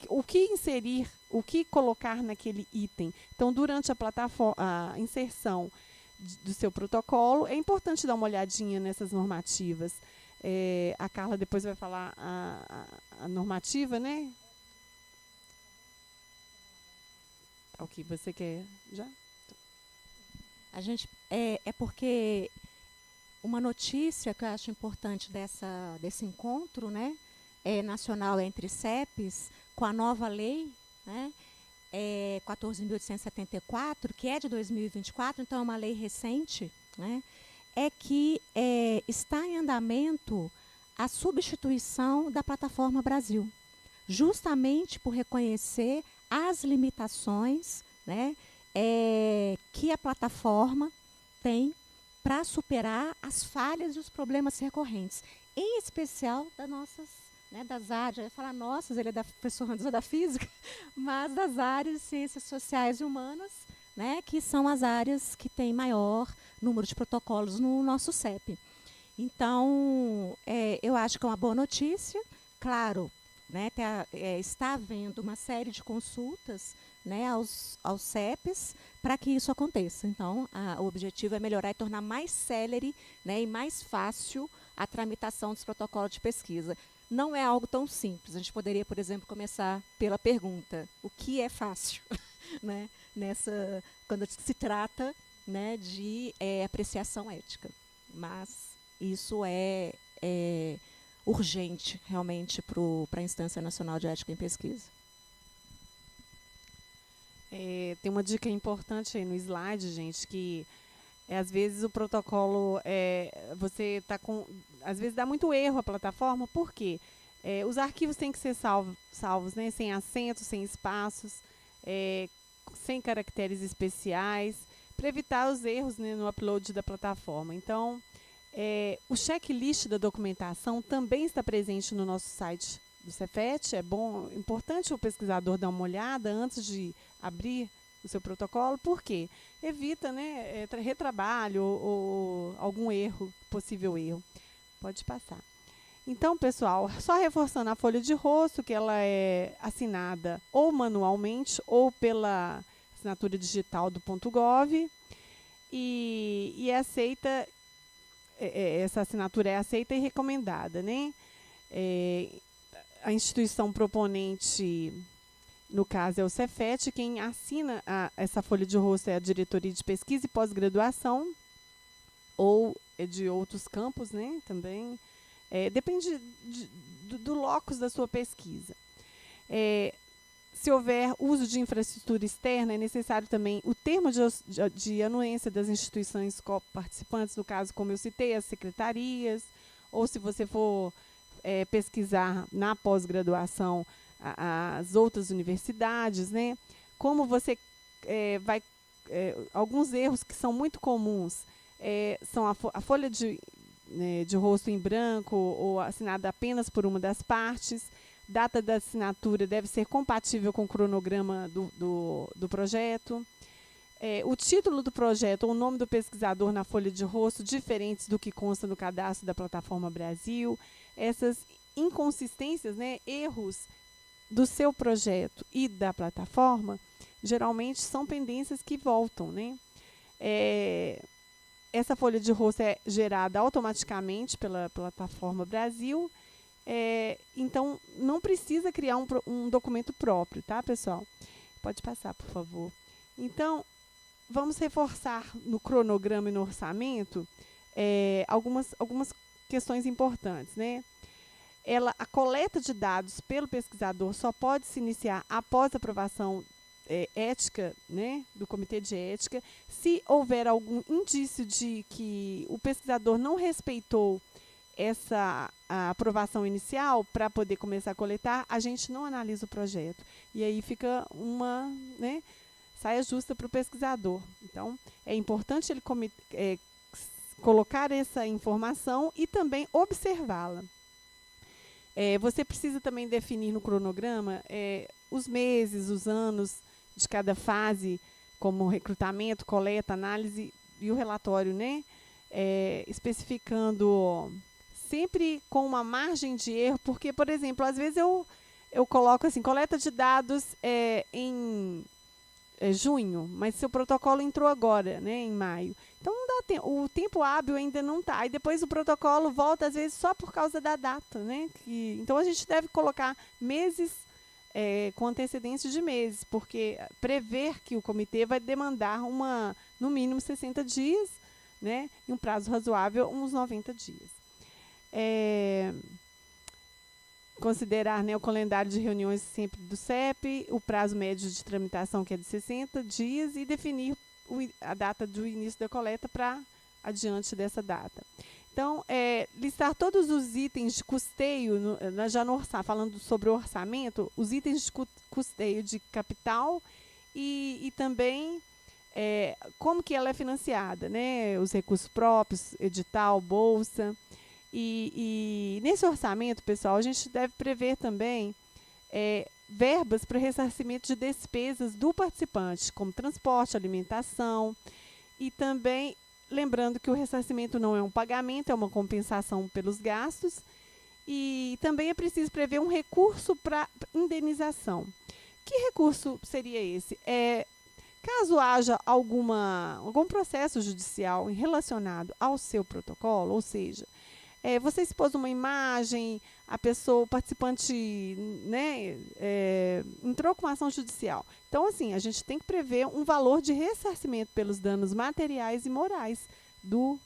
o que inserir, o que colocar naquele item. Então, durante a inserção do seu protocolo, é importante dar uma olhadinha nessas normativas. A Carla depois vai falar a normativa, né? O que você quer já? A gente é porque uma notícia que eu acho importante desse encontro, né, nacional entre CEPs, com a nova lei, né, 14.874, que é de 2024, então é uma lei recente, né, é que está em andamento a substituição da Plataforma Brasil, justamente por reconhecer as limitações, né, que a plataforma tem para superar as falhas e os problemas recorrentes, em especial das áreas, eu ia falar nossas, ele é da professora da física, mas das áreas de ciências sociais e humanas, né, que são as áreas que têm maior número de protocolos no nosso CEP. Então, eu acho que é uma boa notícia, claro, né, está havendo uma série de consultas, né, aos CEPs para que isso aconteça. Então, o objetivo é melhorar e tornar mais célere, né, e mais fácil a tramitação dos protocolos de pesquisa. Não é algo tão simples. A gente poderia, por exemplo, começar pela pergunta: o que é fácil? Né, quando se trata, né, de apreciação ética. Mas isso é urgente, realmente, para a Instância Nacional de Ética em Pesquisa. Tem uma dica importante aí no slide, gente, que às vezes o protocolo, você está com... Às vezes dá muito erro a plataforma, por quê? Os arquivos têm que ser salvos, né, sem acentos, sem espaços, sem caracteres especiais, para evitar os erros, né, no upload da plataforma. Então, o checklist da documentação também está presente no nosso site do Cefet. Importante o pesquisador dar uma olhada antes de abrir o seu protocolo, porque evita, né, retrabalho ou algum possível erro. Pode passar. Então, pessoal, só reforçando a folha de rosto, que ela é assinada ou manualmente ou pela assinatura digital do .gov e é aceita, essa assinatura é aceita e recomendada, né? A instituição proponente, no caso, é o Cefet. Quem assina essa folha de rosto é a Diretoria de Pesquisa e Pós-Graduação, ou de outros campos, né, também. Depende do locus da sua pesquisa. Se houver uso de infraestrutura externa, é necessário também o termo de anuência das instituições participantes, no caso, como eu citei, as secretarias, ou se você for pesquisar na pós-graduação as outras universidades, né? Como você alguns erros que são muito comuns são a folha de rosto em branco ou assinada apenas por uma das partes. Data da assinatura deve ser compatível com o cronograma do projeto. O título do projeto ou o nome do pesquisador na folha de rosto diferentes do que consta no cadastro da Plataforma Brasil. Essas inconsistências, né, erros do seu projeto e da plataforma geralmente são pendências que voltam, né? Essa folha de rosto é gerada automaticamente pela plataforma Brasil, então não precisa criar um documento próprio, tá, pessoal? Pode passar, por favor. Então, vamos reforçar no cronograma e no orçamento algumas questões importantes, né? A coleta de dados pelo pesquisador só pode se iniciar após a aprovação ética, né, do Comitê de Ética. Se houver algum indício de que o pesquisador não respeitou a aprovação inicial para poder começar a coletar, a gente não analisa o projeto. E aí fica uma, né, saia justa para o pesquisador. Então, é importante ele colocar essa informação e também observá-la. Você precisa também definir no cronograma os meses, os anos de cada fase, como recrutamento, coleta, análise e o relatório, né? Especificando sempre com uma margem de erro, porque, por exemplo, às vezes eu coloco assim, coleta de dados em junho, mas seu protocolo entrou agora, né, em maio. Então, não dá tempo, o tempo hábil ainda não está. Aí depois o protocolo volta, às vezes, só por causa da data, né? Então, a gente deve colocar meses com antecedência de meses, porque prever que o comitê vai demandar no mínimo 60 dias, né? Em um prazo razoável, uns 90 dias. Considerar, né, o calendário de reuniões sempre do CEP, o prazo médio de tramitação, que é de 60 dias, e definir a data do início da coleta para adiante dessa data. Então, listar todos os itens de custeio, já no orçamento, falando sobre o orçamento, os itens de custeio de capital e também como que ela é financiada, né? Os recursos próprios, edital, bolsa. E nesse orçamento, pessoal, a gente deve prever também verbas para ressarcimento de despesas do participante, como transporte, alimentação, e também lembrando que o ressarcimento não é um pagamento, é uma compensação pelos gastos, e também é preciso prever um recurso para indenização. Que recurso seria esse? Caso haja algum processo judicial relacionado ao seu protocolo, ou seja, você expôs uma imagem, o participante, né, entrou com uma ação judicial. Então, assim, a gente tem que prever um valor de ressarcimento pelos danos materiais e morais do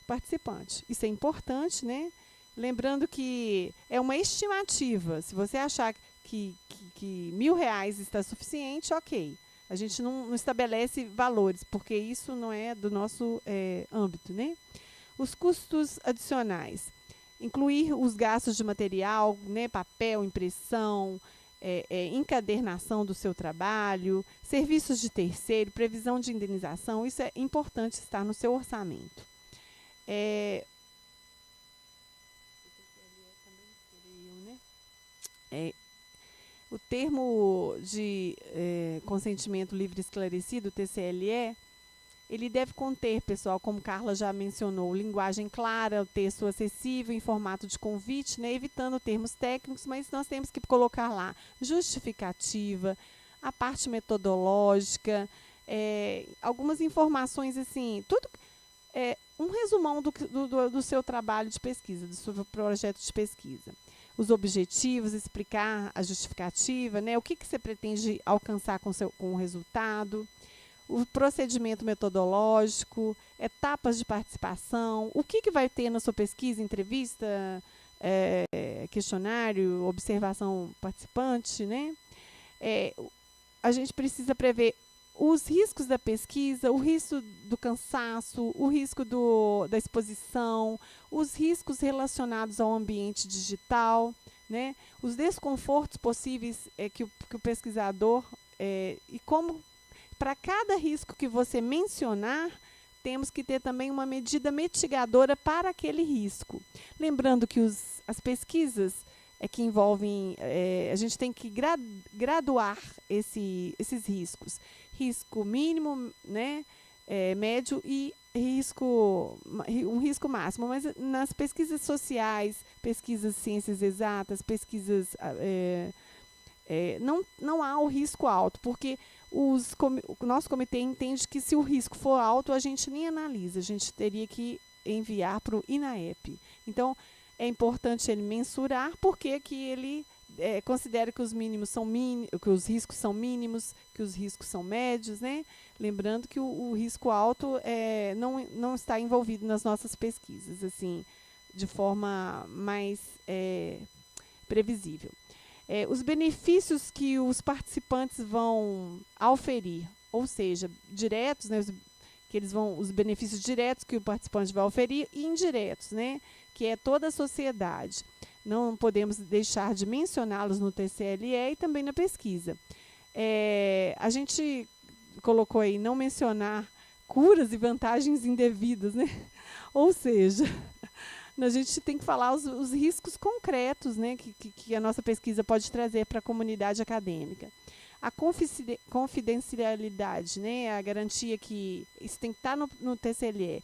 participante. Isso é importante, né? Lembrando que é uma estimativa. Se você achar que R$1.000 está suficiente, ok. A gente não estabelece valores, porque isso não é do nosso âmbito, né? Os custos adicionais. Incluir os gastos de material, né, papel, impressão, encadernação do seu trabalho, serviços de terceiro, previsão de indenização, isso é importante estar no seu orçamento. O termo de consentimento livre e esclarecido, TCLE, ele deve conter, pessoal, como Carla já mencionou, linguagem clara, o texto acessível em formato de convite, né, evitando termos técnicos, mas nós temos que colocar lá justificativa, a parte metodológica, algumas informações, assim, tudo, um resumão do seu trabalho de pesquisa, do seu projeto de pesquisa. Os objetivos, explicar a justificativa, né, o que você pretende alcançar com o resultado, o procedimento metodológico, etapas de participação, o que vai ter na sua pesquisa, entrevista, questionário, observação participante, né? A gente precisa prever os riscos da pesquisa, o risco do cansaço, o risco da exposição, os riscos relacionados ao ambiente digital, né? Os desconfortos possíveis que o pesquisador e como para cada risco que você mencionar, temos que ter também uma medida mitigadora para aquele risco. Lembrando que as pesquisas que envolvem, a gente tem que graduar esses riscos. Risco mínimo, né, médio e um risco máximo. Mas nas pesquisas sociais, pesquisas ciências exatas, pesquisas... não há o risco alto, porque o nosso comitê entende que, se o risco for alto, a gente nem analisa, a gente teria que enviar para o INAEP. Então, é importante ele mensurar porque que ele considera que os que os riscos são mínimos, que os riscos são médios, né? Lembrando que o risco alto não está envolvido nas nossas pesquisas, assim, de forma mais previsível. Os benefícios que os participantes vão auferir, ou seja, diretos, né, os benefícios diretos que o participante vai auferir, e indiretos, né, que é toda a sociedade. Não podemos deixar de mencioná-los no TCLE e também na pesquisa. A gente colocou aí não mencionar curas e vantagens indevidas, né? Ou seja, a gente tem que falar os riscos concretos, né, que a nossa pesquisa pode trazer para a comunidade acadêmica. A confidencialidade, né, a garantia que isso tem que estar no TCLE,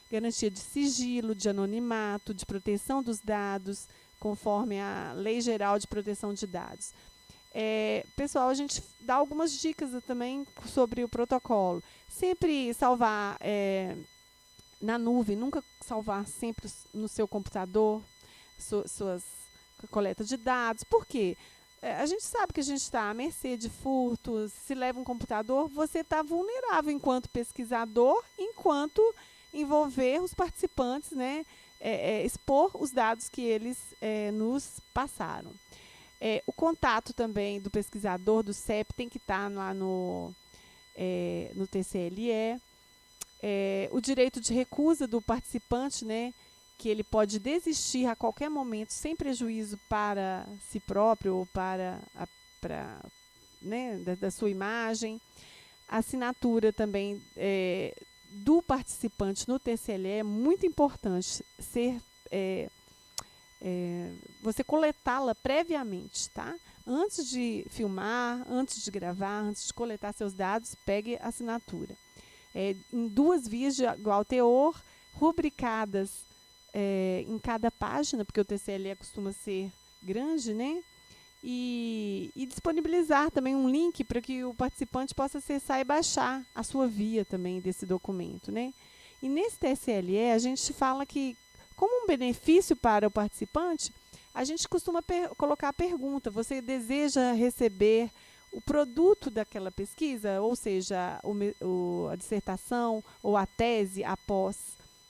garantia de sigilo, de anonimato, de proteção dos dados, conforme a Lei Geral de Proteção de Dados. Pessoal, a gente dá algumas dicas também sobre o protocolo. Sempre salvar na nuvem, nunca salvar sempre no seu computador, suas coleta de dados. Por quê? A gente sabe que a gente está à mercê de furtos. Se leva um computador, você está vulnerável enquanto pesquisador, enquanto envolver os participantes, né, expor os dados que eles nos passaram. O contato também do pesquisador, do CEP, tem que estar lá no TCLE. O direito de recusa do participante, né, que ele pode desistir a qualquer momento, sem prejuízo para si próprio ou né, da sua imagem. A assinatura também do participante no TCLE é muito importante você coletá-la previamente, tá? Antes de filmar, antes de gravar, antes de coletar seus dados, pegue a assinatura. Em 2 vias de igual teor, rubricadas em cada página, porque o TCLE costuma ser grande, né? E disponibilizar também um link para que o participante possa acessar e baixar a sua via também desse documento, né? E nesse TCLE, a gente fala que, como um benefício para o participante, a gente costuma colocar a pergunta: você deseja receber o produto daquela pesquisa, ou seja, a dissertação ou a tese após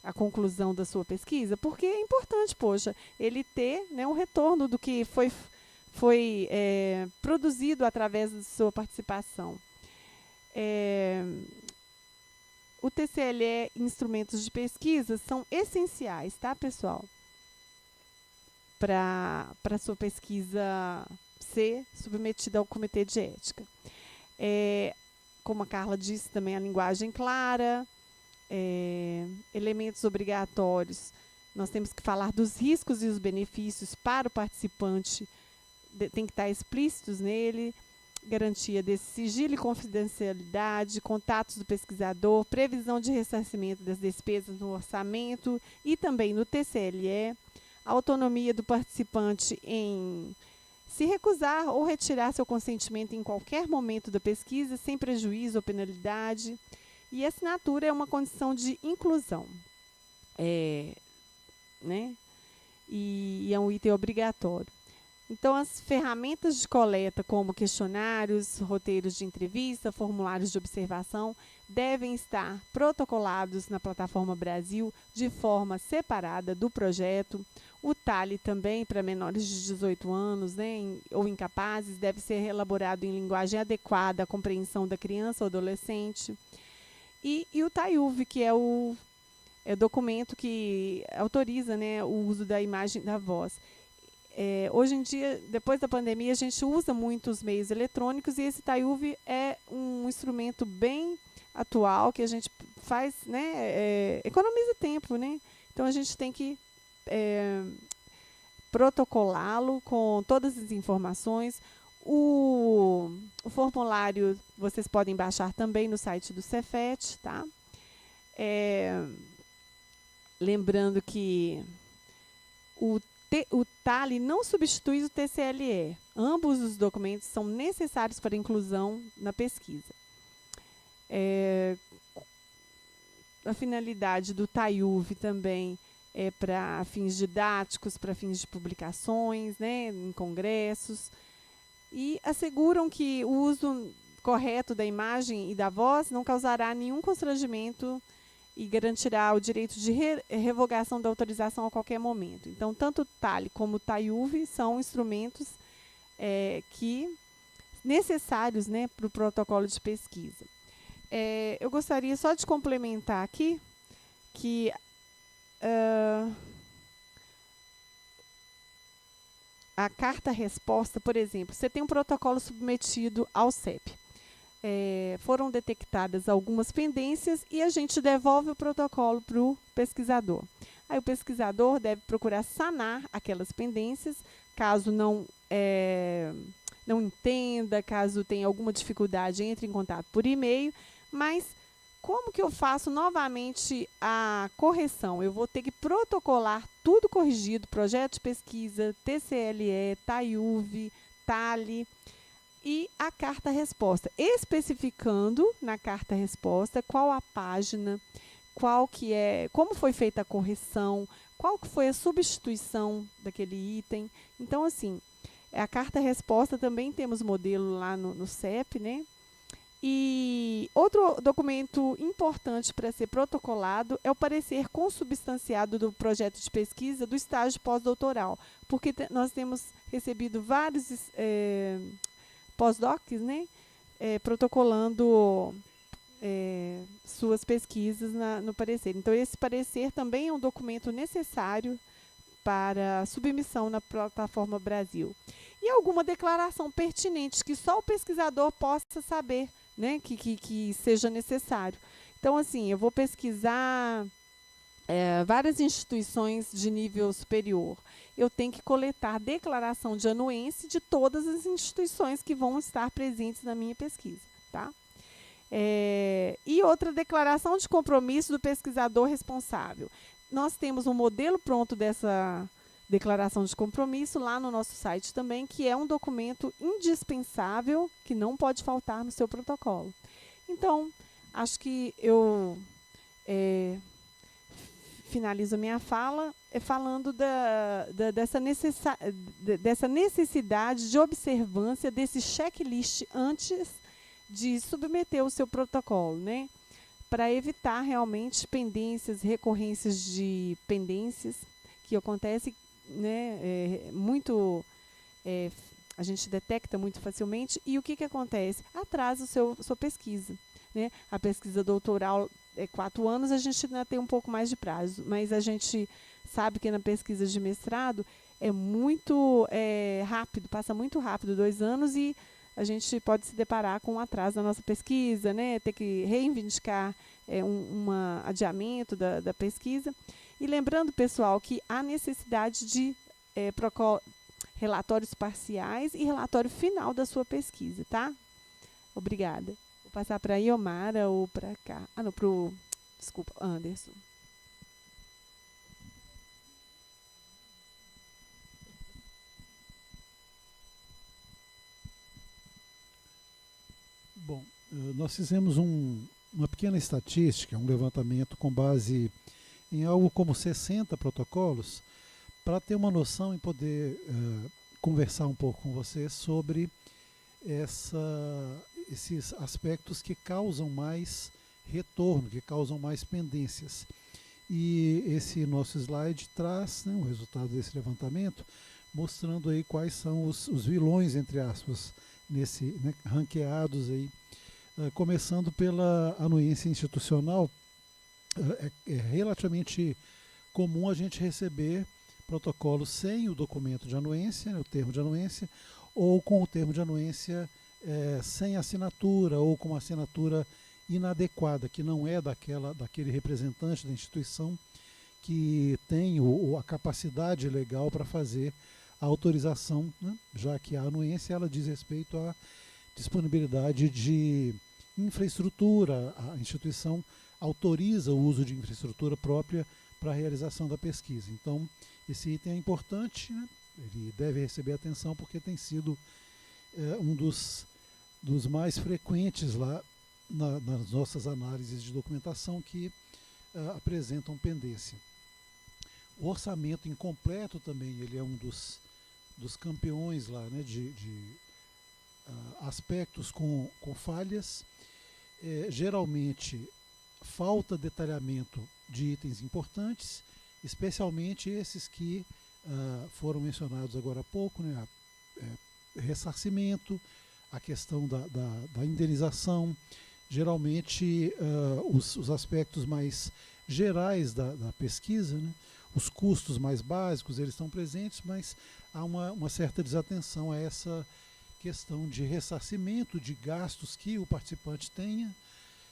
a conclusão da sua pesquisa? Porque é importante, poxa, ele ter, né, um retorno do que foi produzido através da sua participação. O TCLE e instrumentos de pesquisa são essenciais, tá, pessoal? Para a sua pesquisa ser submetida ao Comitê de Ética. Como a Carla disse também, a linguagem clara, elementos obrigatórios. Nós temos que falar dos riscos e os benefícios para o participante, tem que estar explícitos nele. Garantia desse sigilo e confidencialidade, contatos do pesquisador, previsão de ressarcimento das despesas no orçamento e também no TCLE, autonomia do participante em se recusar ou retirar seu consentimento em qualquer momento da pesquisa, sem prejuízo ou penalidade. E a assinatura é uma condição de inclusão, né? E é um item obrigatório. Então, as ferramentas de coleta, como questionários, roteiros de entrevista, formulários de observação, devem estar protocolados na plataforma Brasil de forma separada do projeto. O TALE também, para menores de 18 anos, né, ou incapazes, deve ser elaborado em linguagem adequada à compreensão da criança ou adolescente. E o TAIUV, que é o documento que autoriza, né, o uso da imagem e da voz. Hoje em dia, depois da pandemia, a gente usa muito os meios eletrônicos, e esse TAIUV é um instrumento bem atual, que a gente faz, né, economiza tempo, né? Então, a gente tem que protocolá-lo com todas as informações. O formulário vocês podem baixar também no site do Cefet, tá? Lembrando que o TALE não substitui o TCLE. Ambos os documentos são necessários para a inclusão na pesquisa. A finalidade do TAIUV também é para fins didáticos, para fins de publicações, né, em congressos, e asseguram que o uso correto da imagem e da voz não causará nenhum constrangimento e garantirá o direito de revogação da autorização a qualquer momento. Então, tanto o TALI como o TAIUV são instrumentos que necessários, né, para o protocolo de pesquisa. Eu gostaria só de complementar aqui que a carta-resposta, por exemplo, você tem um protocolo submetido ao CEP. Foram detectadas algumas pendências e a gente devolve o protocolo para o pesquisador. Aí o pesquisador deve procurar sanar aquelas pendências, caso não entenda, caso tenha alguma dificuldade, entre em contato por e-mail. Mas como que eu faço novamente a correção? Eu vou ter que protocolar tudo corrigido, projeto de pesquisa, TCLE, TAIUV, TALI e a carta-resposta, especificando na carta-resposta qual a página, como foi feita a correção, qual que foi a substituição daquele item. Então, assim, a carta-resposta também temos modelo lá no CEP, né? E outro documento importante para ser protocolado é o parecer consubstanciado do projeto de pesquisa do estágio pós-doutoral, porque nós temos recebido vários pós-docs, né, protocolando suas pesquisas no parecer. Então, esse parecer também é um documento necessário para submissão na plataforma Brasil. E alguma declaração pertinente que só o pesquisador possa saber, né, que seja necessário. Então, assim, eu vou pesquisar várias instituições de nível superior. Eu tenho que coletar declaração de anuência de todas as instituições que vão estar presentes na minha pesquisa. Tá? E outra declaração de compromisso do pesquisador responsável. Nós temos um modelo pronto dessa declaração de compromisso lá no nosso site também, que é um documento indispensável, que não pode faltar no seu protocolo. Então, acho que eu finalizo a minha fala falando dessa necessidade de observância desse checklist antes de submeter o seu protocolo, né? Para evitar realmente pendências, recorrências de pendências que acontecem, né, a gente detecta muito facilmente. E o que acontece? Atrasa sua pesquisa. Né? A pesquisa doutoral é 4 anos, a gente ainda tem um pouco mais de prazo, mas a gente sabe que na pesquisa de mestrado é muito rápido, passa muito rápido, 2 anos, e a gente pode se deparar com um atraso na nossa pesquisa, né? Ter que reivindicar um adiamento da pesquisa. E lembrando, pessoal, que há necessidade de relatórios parciais e relatório final da sua pesquisa, tá? Obrigada. Vou passar para a Iomara ou para cá. Não, desculpa, Anderson. Bom, nós fizemos uma pequena estatística, um levantamento com base em algo como 60 protocolos, para ter uma noção e poder conversar um pouco com vocês sobre esses aspectos que causam mais retorno, que causam mais pendências. E esse nosso slide traz, né, o resultado desse levantamento, mostrando aí quais são os vilões, entre aspas, né, ranqueados aí, começando pela anuência institucional. É relativamente comum a gente receber protocolos sem o documento de anuência, né, o termo de anuência, ou com o termo de anuência sem assinatura, ou com uma assinatura inadequada, que não é daquele representante da instituição que tem a capacidade legal para fazer a autorização, né, já que a anuência ela diz respeito à disponibilidade de infraestrutura. A instituição autoriza o uso de infraestrutura própria para a realização da pesquisa. Então, esse item é importante, né? Ele deve receber atenção porque tem sido um dos mais frequentes lá nas nossas análises de documentação que apresentam pendência. O orçamento incompleto também, ele é um dos campeões lá, né, de aspectos com falhas. Geralmente falta detalhamento de itens importantes, especialmente esses que foram mencionados agora há pouco, né, ressarcimento, a questão da indenização. Geralmente os aspectos mais gerais da pesquisa, né, os custos mais básicos, eles estão presentes, mas há uma certa desatenção a essa questão de ressarcimento de gastos que o participante tenha.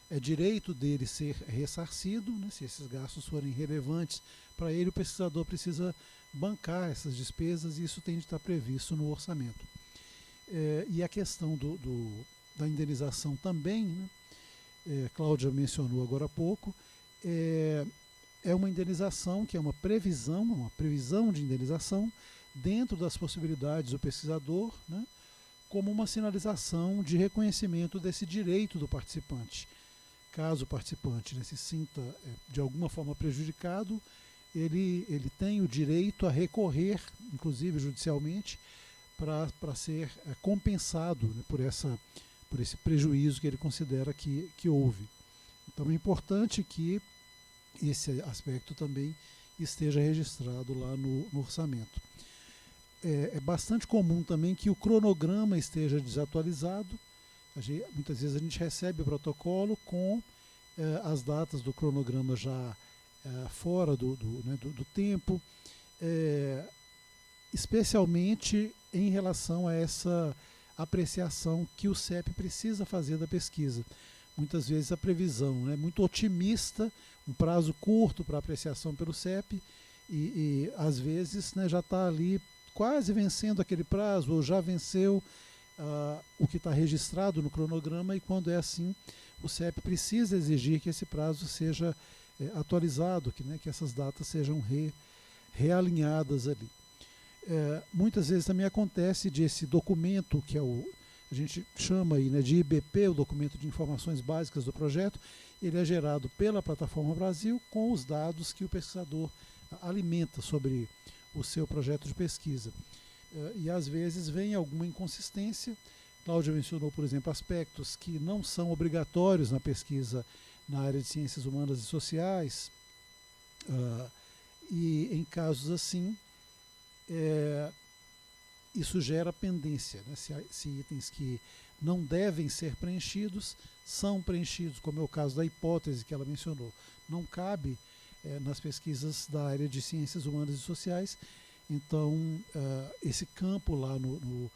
É direito dele ser ressarcido, né, se esses gastos forem relevantes para ele, o pesquisador precisa bancar essas despesas e isso tem de estar previsto no orçamento. E a questão da indenização também, né, Cláudia mencionou agora há pouco, é uma indenização que é uma previsão de indenização dentro das possibilidades do pesquisador, né, como uma sinalização de reconhecimento desse direito do participante. Caso o participante, né, se sinta de alguma forma prejudicado, ele tem o direito a recorrer, inclusive judicialmente, para ser compensado, né, por esse prejuízo que ele considera que houve. Então é importante que esse aspecto também esteja registrado lá no orçamento. É bastante comum também que o cronograma esteja desatualizado. Muitas vezes a gente recebe o protocolo com as datas do cronograma já fora do tempo, especialmente em relação a essa apreciação que o CEP precisa fazer da pesquisa. Muitas vezes a previsão é muito otimista, um prazo curto para apreciação pelo CEP, e às vezes, né, já está ali quase vencendo aquele prazo, ou já venceu o que está registrado no cronograma, e quando é assim, o CEP precisa exigir que esse prazo seja atualizado, que essas datas sejam realinhadas ali. Muitas vezes também acontece esse documento, que a gente chama aí, né, de IBP, o documento de informações básicas do projeto, ele é gerado pela Plataforma Brasil com os dados que o pesquisador alimenta sobre o seu projeto de pesquisa. E às vezes vem alguma inconsistência. Cláudia mencionou, por exemplo, aspectos que não são obrigatórios na pesquisa na área de ciências humanas e sociais, e em casos assim, isso gera pendência, né? Se itens que não devem ser preenchidos são preenchidos, como é o caso da hipótese que ela mencionou. Não cabe nas pesquisas da área de ciências humanas e sociais, então esse campo lá no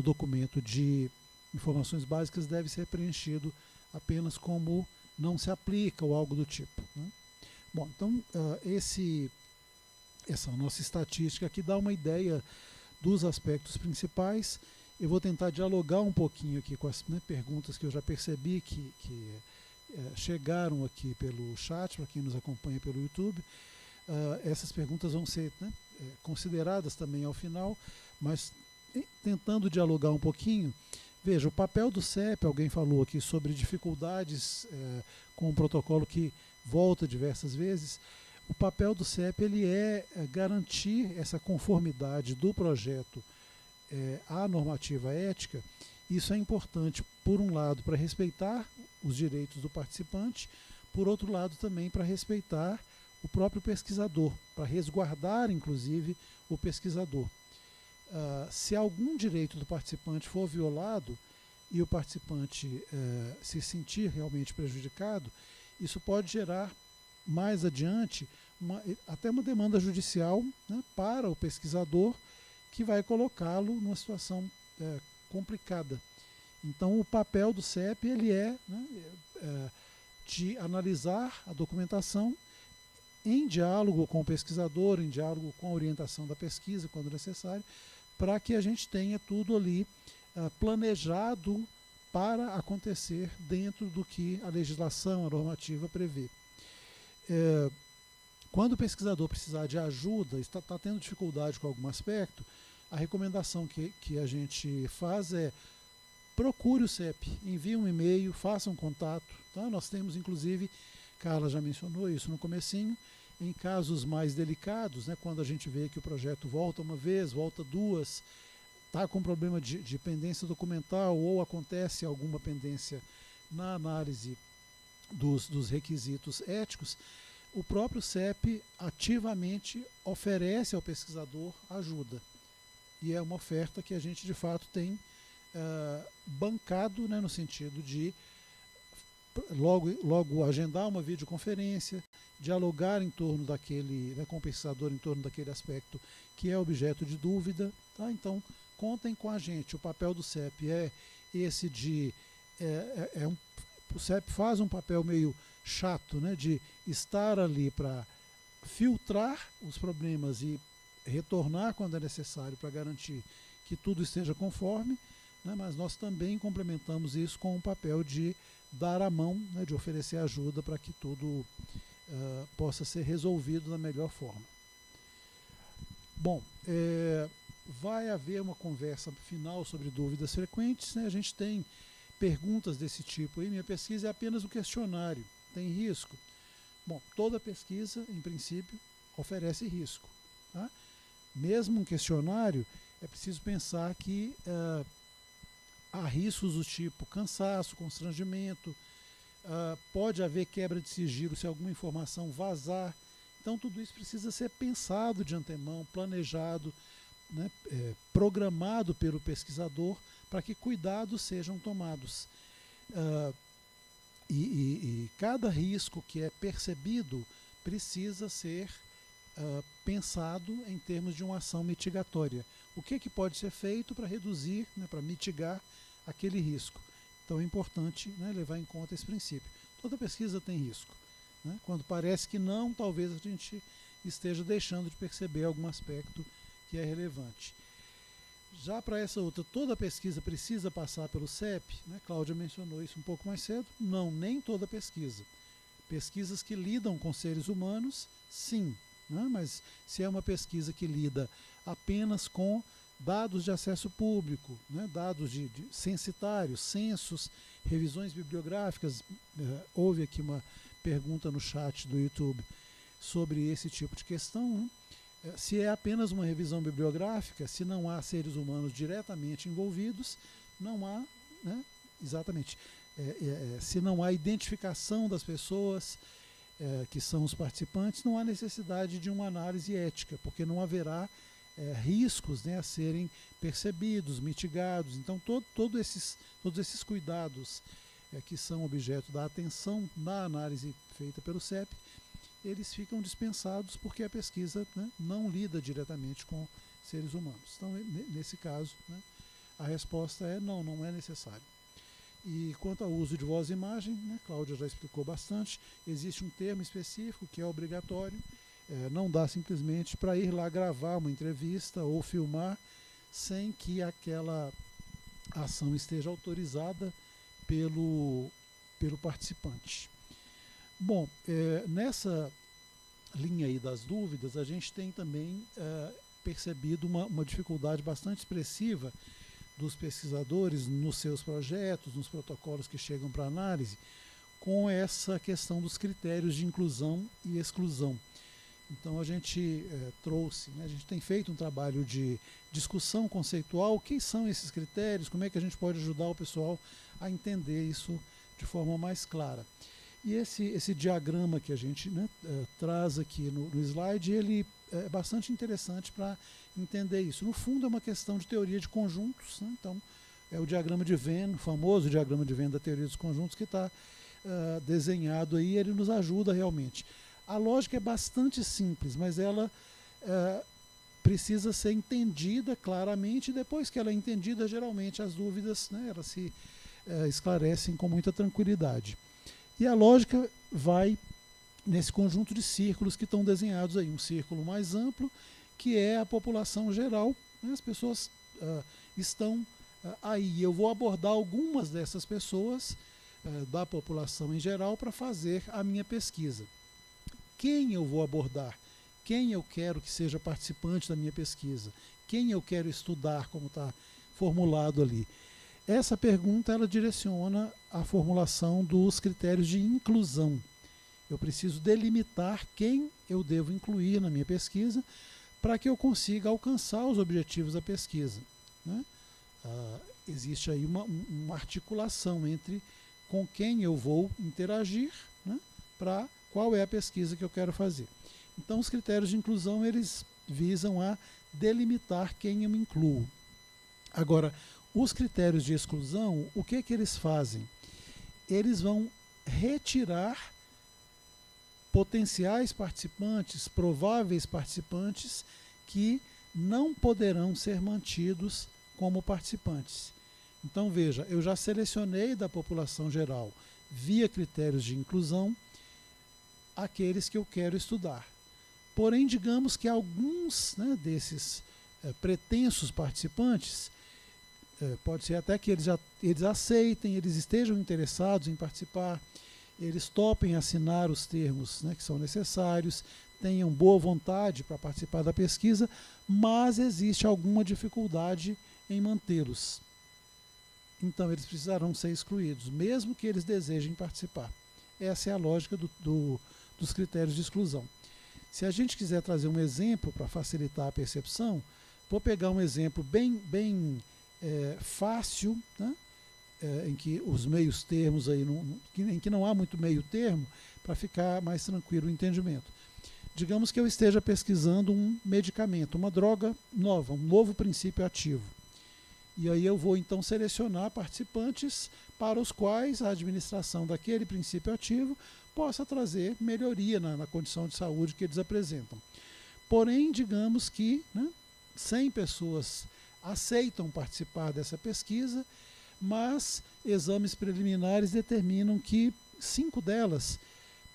documento de informações básicas deve ser preenchido apenas como não se aplica ou algo do tipo, né? Bom, então essa nossa estatística aqui dá uma ideia dos aspectos principais. Eu vou tentar dialogar um pouquinho aqui com as perguntas que eu já percebi que chegaram aqui pelo chat, para quem nos acompanha pelo YouTube. Essas perguntas vão ser consideradas também ao final, mas tentando dialogar um pouquinho. Veja, o papel do CEP, alguém falou aqui sobre dificuldades com um protocolo que volta diversas vezes. O papel do CEP ele é garantir essa conformidade do projeto à normativa ética. Isso é importante, por um lado, para respeitar os direitos do participante, por outro lado, também para respeitar o próprio pesquisador, para resguardar, inclusive, o pesquisador. Se algum direito do participante for violado e o participante se sentir realmente prejudicado, isso pode gerar mais adiante até uma demanda judicial, né, para o pesquisador, que vai colocá-lo numa situação complicada. Então o papel do CEP ele de analisar a documentação em diálogo com o pesquisador, em diálogo com a orientação da pesquisa, quando necessário, para que a gente tenha tudo ali planejado para acontecer dentro do que a legislação, a normativa prevê. Quando o pesquisador precisar de ajuda, está tendo dificuldade com algum aspecto, a recomendação que a gente faz é procure o CEP, envie um e-mail, faça um contato. Tá? Nós temos, inclusive, Carla já mencionou isso no comecinho, em casos mais delicados, né, quando a gente vê que o projeto volta uma vez, volta duas, está com problema de pendência documental ou acontece alguma pendência na análise dos requisitos éticos, o próprio CEP ativamente oferece ao pesquisador ajuda. E é uma oferta que a gente, de fato, tem bancado, né, no sentido de logo agendar uma videoconferência, dialogar em torno daquele, né, com o pesquisador em torno daquele aspecto que é objeto de dúvida. Tá? Então, contem com a gente. O papel do CEP é esse de... o CEP faz um papel meio chato, né, de estar ali para filtrar os problemas e retornar quando é necessário para garantir que tudo esteja conforme, né, mas nós também complementamos isso com o papel de dar a mão, né, de oferecer ajuda para que tudo possa ser resolvido da melhor forma. Bom, vai haver uma conversa final sobre dúvidas frequentes, né? A gente tem perguntas desse tipo aí. Minha pesquisa é apenas um questionário, tem risco? Bom, toda pesquisa, em princípio, oferece risco. Tá? Mesmo um questionário, é preciso pensar que há riscos do tipo cansaço, constrangimento, pode haver quebra de sigilo se alguma informação vazar. Então, tudo isso precisa ser pensado de antemão, planejado, né, programado pelo pesquisador para que cuidados sejam tomados. E cada risco que é percebido precisa ser pensado em termos de uma ação mitigatória. O que pode ser feito para reduzir, né, para mitigar aquele risco? Então é importante, né, levar em conta esse princípio. Toda pesquisa tem risco. Né? Quando parece que não, talvez a gente esteja deixando de perceber algum aspecto que é relevante. Já para essa outra, toda pesquisa precisa passar pelo CEP, né? Cláudia mencionou isso um pouco mais cedo. Não, nem toda pesquisa. Pesquisas que lidam com seres humanos, sim. Né? Mas se é uma pesquisa que lida apenas com dados de acesso público, né? Dados de censitários, censos, revisões bibliográficas, houve aqui uma pergunta no chat do YouTube sobre esse tipo de questão, né? Se é apenas uma revisão bibliográfica, se não há seres humanos diretamente envolvidos, não há, né, exatamente, se não há identificação das pessoas que são os participantes, não há necessidade de uma análise ética, porque não haverá riscos, né, a serem percebidos, mitigados. Então, todos esses cuidados que são objeto da atenção na análise feita pelo CEP, eles ficam dispensados porque a pesquisa, né, não lida diretamente com seres humanos. Então, nesse caso, né, a resposta é não é necessário. E quanto ao uso de voz e imagem, né, Cláudia já explicou bastante, existe um termo específico que é obrigatório, não dá simplesmente para ir lá gravar uma entrevista ou filmar sem que aquela ação esteja autorizada pelo participante. Bom, nessa linha aí das dúvidas, a gente tem também percebido uma dificuldade bastante expressiva dos pesquisadores nos seus projetos, nos protocolos que chegam para análise, com essa questão dos critérios de inclusão e exclusão. Então a gente trouxe, né, a gente tem feito um trabalho de discussão conceitual, quem são esses critérios, como é que a gente pode ajudar o pessoal a entender isso de forma mais clara. E esse diagrama que a gente, né, traz aqui no slide, ele é bastante interessante para entender isso. No fundo é uma questão de teoria de conjuntos, né? Então é o diagrama de Venn, o famoso diagrama de Venn da teoria dos conjuntos que está desenhado aí, ele nos ajuda realmente. A lógica é bastante simples, mas ela precisa ser entendida claramente, e depois que ela é entendida, geralmente as dúvidas, né, elas se esclarecem com muita tranquilidade. E a lógica vai nesse conjunto de círculos que estão desenhados aí. Um círculo mais amplo, que é a população geral, né? As pessoas estão aí. Eu vou abordar algumas dessas pessoas da população em geral para fazer a minha pesquisa. Quem eu vou abordar? Quem eu quero que seja participante da minha pesquisa? Quem eu quero estudar, como está formulado ali? Essa pergunta ela direciona a formulação dos critérios de inclusão. Eu preciso delimitar quem eu devo incluir na minha pesquisa para que eu consiga alcançar os objetivos da pesquisa, né? Existe aí uma articulação entre com quem eu vou interagir, né, para qual é a pesquisa que eu quero fazer. Então, os critérios de inclusão eles visam a delimitar quem eu me incluo. Agora, os critérios de exclusão, o que eles fazem? Eles vão retirar potenciais participantes, prováveis participantes, que não poderão ser mantidos como participantes. Então, veja, eu já selecionei da população geral, via critérios de inclusão, aqueles que eu quero estudar. Porém, digamos que alguns, né, desses pretensos participantes, pode ser até que eles aceitem, eles estejam interessados em participar, eles topem assinar os termos, né, que são necessários, tenham boa vontade para participar da pesquisa, mas existe alguma dificuldade em mantê-los. Então, eles precisarão ser excluídos, mesmo que eles desejem participar. Essa é a lógica dos critérios de exclusão. Se a gente quiser trazer um exemplo para facilitar a percepção, vou pegar um exemplo bem fácil, né? Em que os meios termos aí em que não há muito meio termo, para ficar mais tranquilo o entendimento. Digamos que eu esteja pesquisando um medicamento, uma droga nova, um novo princípio ativo. E aí eu vou então selecionar participantes para os quais a administração daquele princípio ativo possa trazer melhoria na condição de saúde que eles apresentam. Porém, digamos que, né, 100 pessoas aceitam participar dessa pesquisa, mas exames preliminares determinam que 5 delas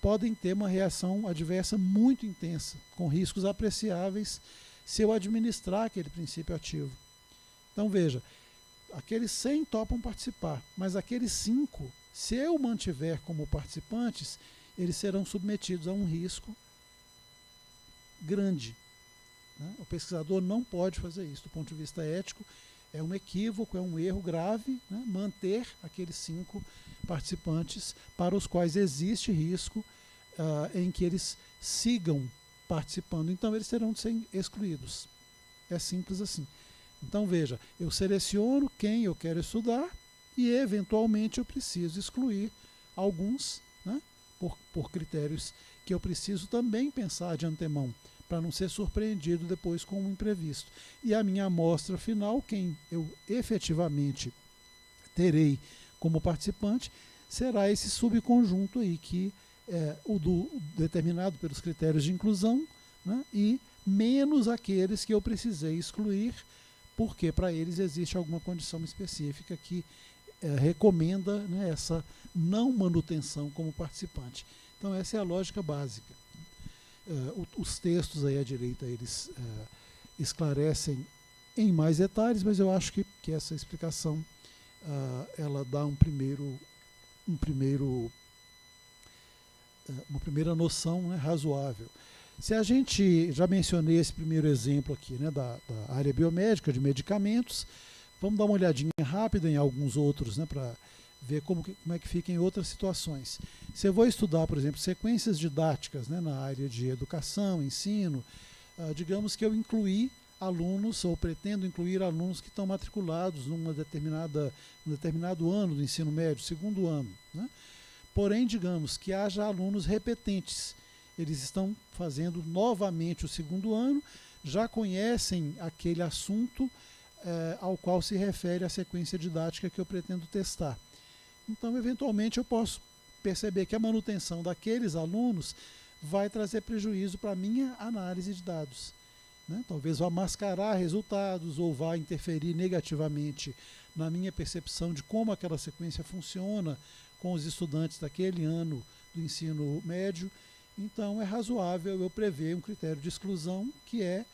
podem ter uma reação adversa muito intensa, com riscos apreciáveis, se eu administrar aquele princípio ativo. Então veja, aqueles 100 topam participar, mas aqueles 5, se eu mantiver como participantes, eles serão submetidos a um risco grande, né? O pesquisador não pode fazer isso. Do ponto de vista ético, é um equívoco, é um erro grave, né, manter aqueles 5 participantes para os quais existe risco em que eles sigam participando. Então, eles terão de ser excluídos. É simples assim. Então, veja, eu seleciono quem eu quero estudar e, eventualmente, eu preciso excluir alguns, né, por critérios que eu preciso também pensar de antemão, para não ser surpreendido depois com um imprevisto. E a minha amostra final, quem eu efetivamente terei como participante, será esse subconjunto aí, que é o determinado pelos critérios de inclusão, né, e menos aqueles que eu precisei excluir, porque para eles existe alguma condição específica que recomenda, né, essa não manutenção como participante. Então essa é a lógica básica. Os textos aí à direita, eles esclarecem em mais detalhes, mas eu acho que essa explicação ela dá uma primeira noção, né, razoável. Se a gente, já mencionei esse primeiro exemplo aqui, né, da área biomédica, de medicamentos, vamos dar uma olhadinha rápida em alguns outros, né, para ver como é que fica em outras situações. Se eu vou estudar, por exemplo, sequências didáticas, né, na área de educação, ensino, digamos que eu incluí alunos, ou pretendo incluir alunos que estão matriculados num determinado ano do ensino médio, segundo ano, né? Porém, digamos que haja alunos repetentes. Eles estão fazendo novamente o segundo ano, já conhecem aquele assunto ao qual se refere a sequência didática que eu pretendo testar. Então, eventualmente, eu posso perceber que a manutenção daqueles alunos vai trazer prejuízo para a minha análise de dados, né? Talvez vá mascarar resultados ou vá interferir negativamente na minha percepção de como aquela sequência funciona com os estudantes daquele ano do ensino médio. Então, é razoável eu prever um critério de exclusão, que é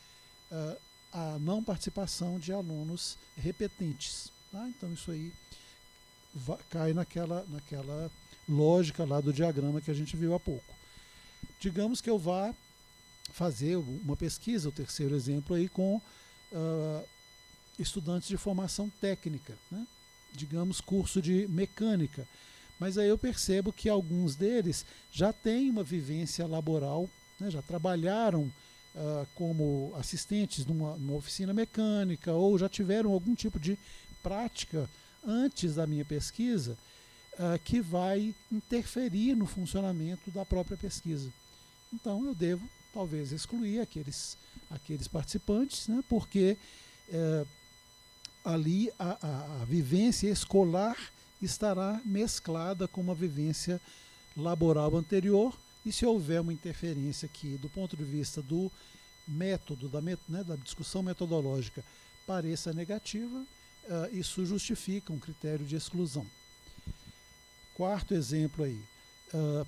a não participação de alunos repetentes, tá? Então, isso aí cai naquela lógica lá do diagrama que a gente viu há pouco. Digamos que eu vá fazer uma pesquisa, o terceiro exemplo aí, com estudantes de formação técnica, né? digamos, curso de mecânica. Mas aí eu percebo que alguns deles já têm uma vivência laboral, né, já trabalharam como assistentes numa oficina mecânica ou já tiveram algum tipo de prática antes da minha pesquisa que vai interferir no funcionamento da própria pesquisa. Então eu devo talvez excluir aqueles participantes, né, porque ali a vivência escolar estará mesclada com uma vivência laboral anterior, e se houver uma interferência que, do ponto de vista do método, da discussão metodológica, pareça negativa, isso justifica um critério de exclusão. Quarto exemplo aí,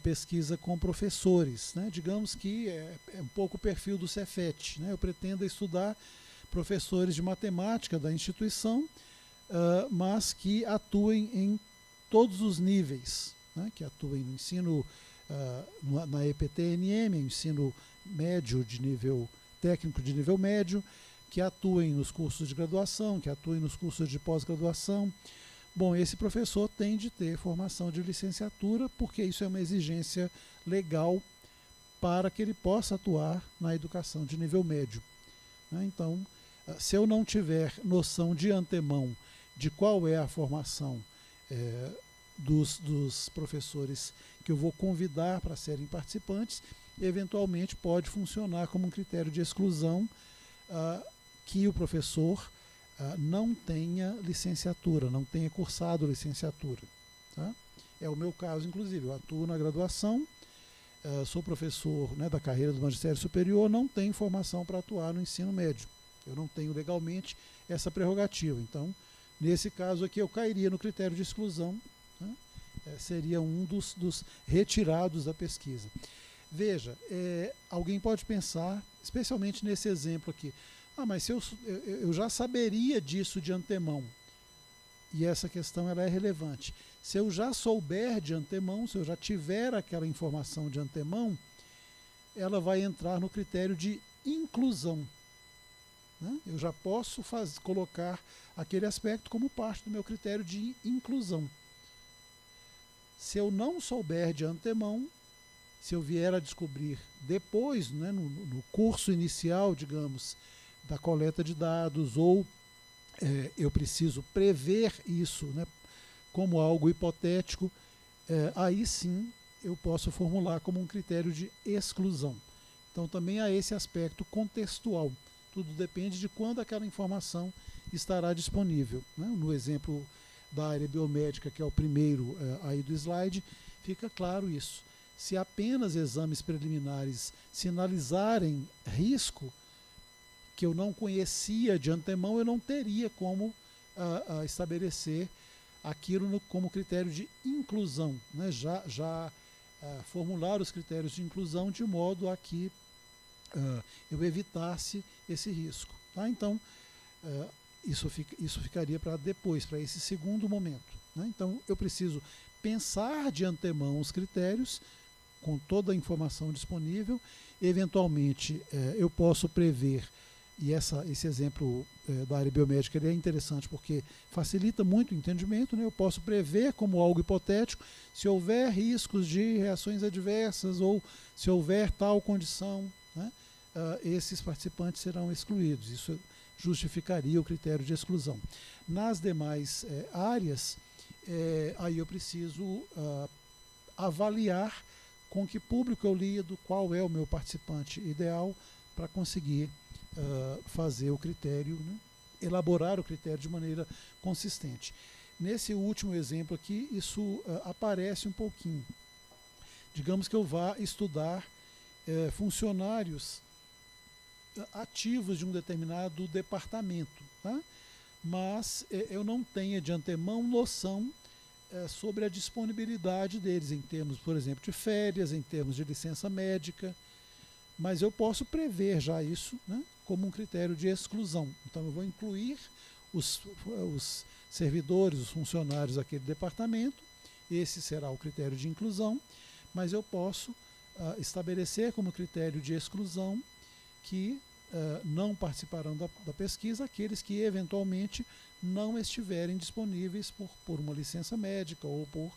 pesquisa com professores, né? Digamos que é um pouco o perfil do Cefet, né? Eu pretendo estudar professores de matemática da instituição, mas que atuem em todos os níveis, né? Que atuem no ensino, na EPT-NM, ensino médio de nível técnico de nível médio, que atuem nos cursos de graduação, que atuem nos cursos de pós-graduação. Bom, esse professor tem de ter formação de licenciatura, porque isso é uma exigência legal para que ele possa atuar na educação de nível médio, né? Então, se eu não tiver noção de antemão de qual é a formação dos professores que eu vou convidar para serem participantes, eventualmente pode funcionar como um critério de exclusão que o professor não tenha licenciatura, não tenha cursado licenciatura. Tá? É o meu caso, inclusive. Eu atuo na graduação, sou professor, né, da carreira do magistério superior, não tenho formação para atuar no ensino médio. Eu não tenho legalmente essa prerrogativa. Então, nesse caso aqui, eu cairia no critério de exclusão, né? Seria um dos retirados da pesquisa. Veja, alguém pode pensar, especialmente nesse exemplo aqui, mas se eu já saberia disso de antemão, e essa questão ela é relevante. Se eu já souber de antemão, se eu já tiver aquela informação de antemão, ela vai entrar no critério de inclusão, né? Eu já posso colocar aquele aspecto como parte do meu critério de inclusão. Se eu não souber de antemão, se eu vier a descobrir depois, né, no curso inicial, digamos, da coleta de dados, ou eu preciso prever isso, né, como algo hipotético, aí sim eu posso formular como um critério de exclusão. Então também há esse aspecto contextual. Tudo depende de quando aquela informação estará disponível, né? No exemplo da área biomédica, que é o primeiro aí do slide, fica claro isso. Se apenas exames preliminares sinalizarem risco que eu não conhecia de antemão, eu não teria como estabelecer aquilo como critério de inclusão, né? Já formular os critérios de inclusão de modo a que eu evitasse esse risco. Tá? Então, isso ficaria para depois, para esse segundo momento, né? Então, eu preciso pensar de antemão os critérios, com toda a informação disponível. Eventualmente, eu posso prever, e esse exemplo da área biomédica ele é interessante porque facilita muito o entendimento, né? Eu posso prever como algo hipotético, se houver riscos de reações adversas ou se houver tal condição, né? Esses participantes serão excluídos. Isso justificaria o critério de exclusão. Nas demais áreas, aí eu preciso avaliar com que público eu lido, qual é o meu participante ideal para conseguir fazer o critério, né? Elaborar o critério de maneira consistente. Nesse último exemplo aqui, isso aparece um pouquinho. Digamos que eu vá estudar funcionários ativos de um determinado departamento, tá? Mas eu não tenho de antemão noção sobre a disponibilidade deles em termos, por exemplo, de férias, em termos de licença médica, mas eu posso prever já isso, né, como um critério de exclusão. Então eu vou incluir os servidores, os funcionários daquele departamento, esse será o critério de inclusão, mas eu posso estabelecer como critério de exclusão que não participarão da pesquisa aqueles que eventualmente não estiverem disponíveis por uma licença médica ou por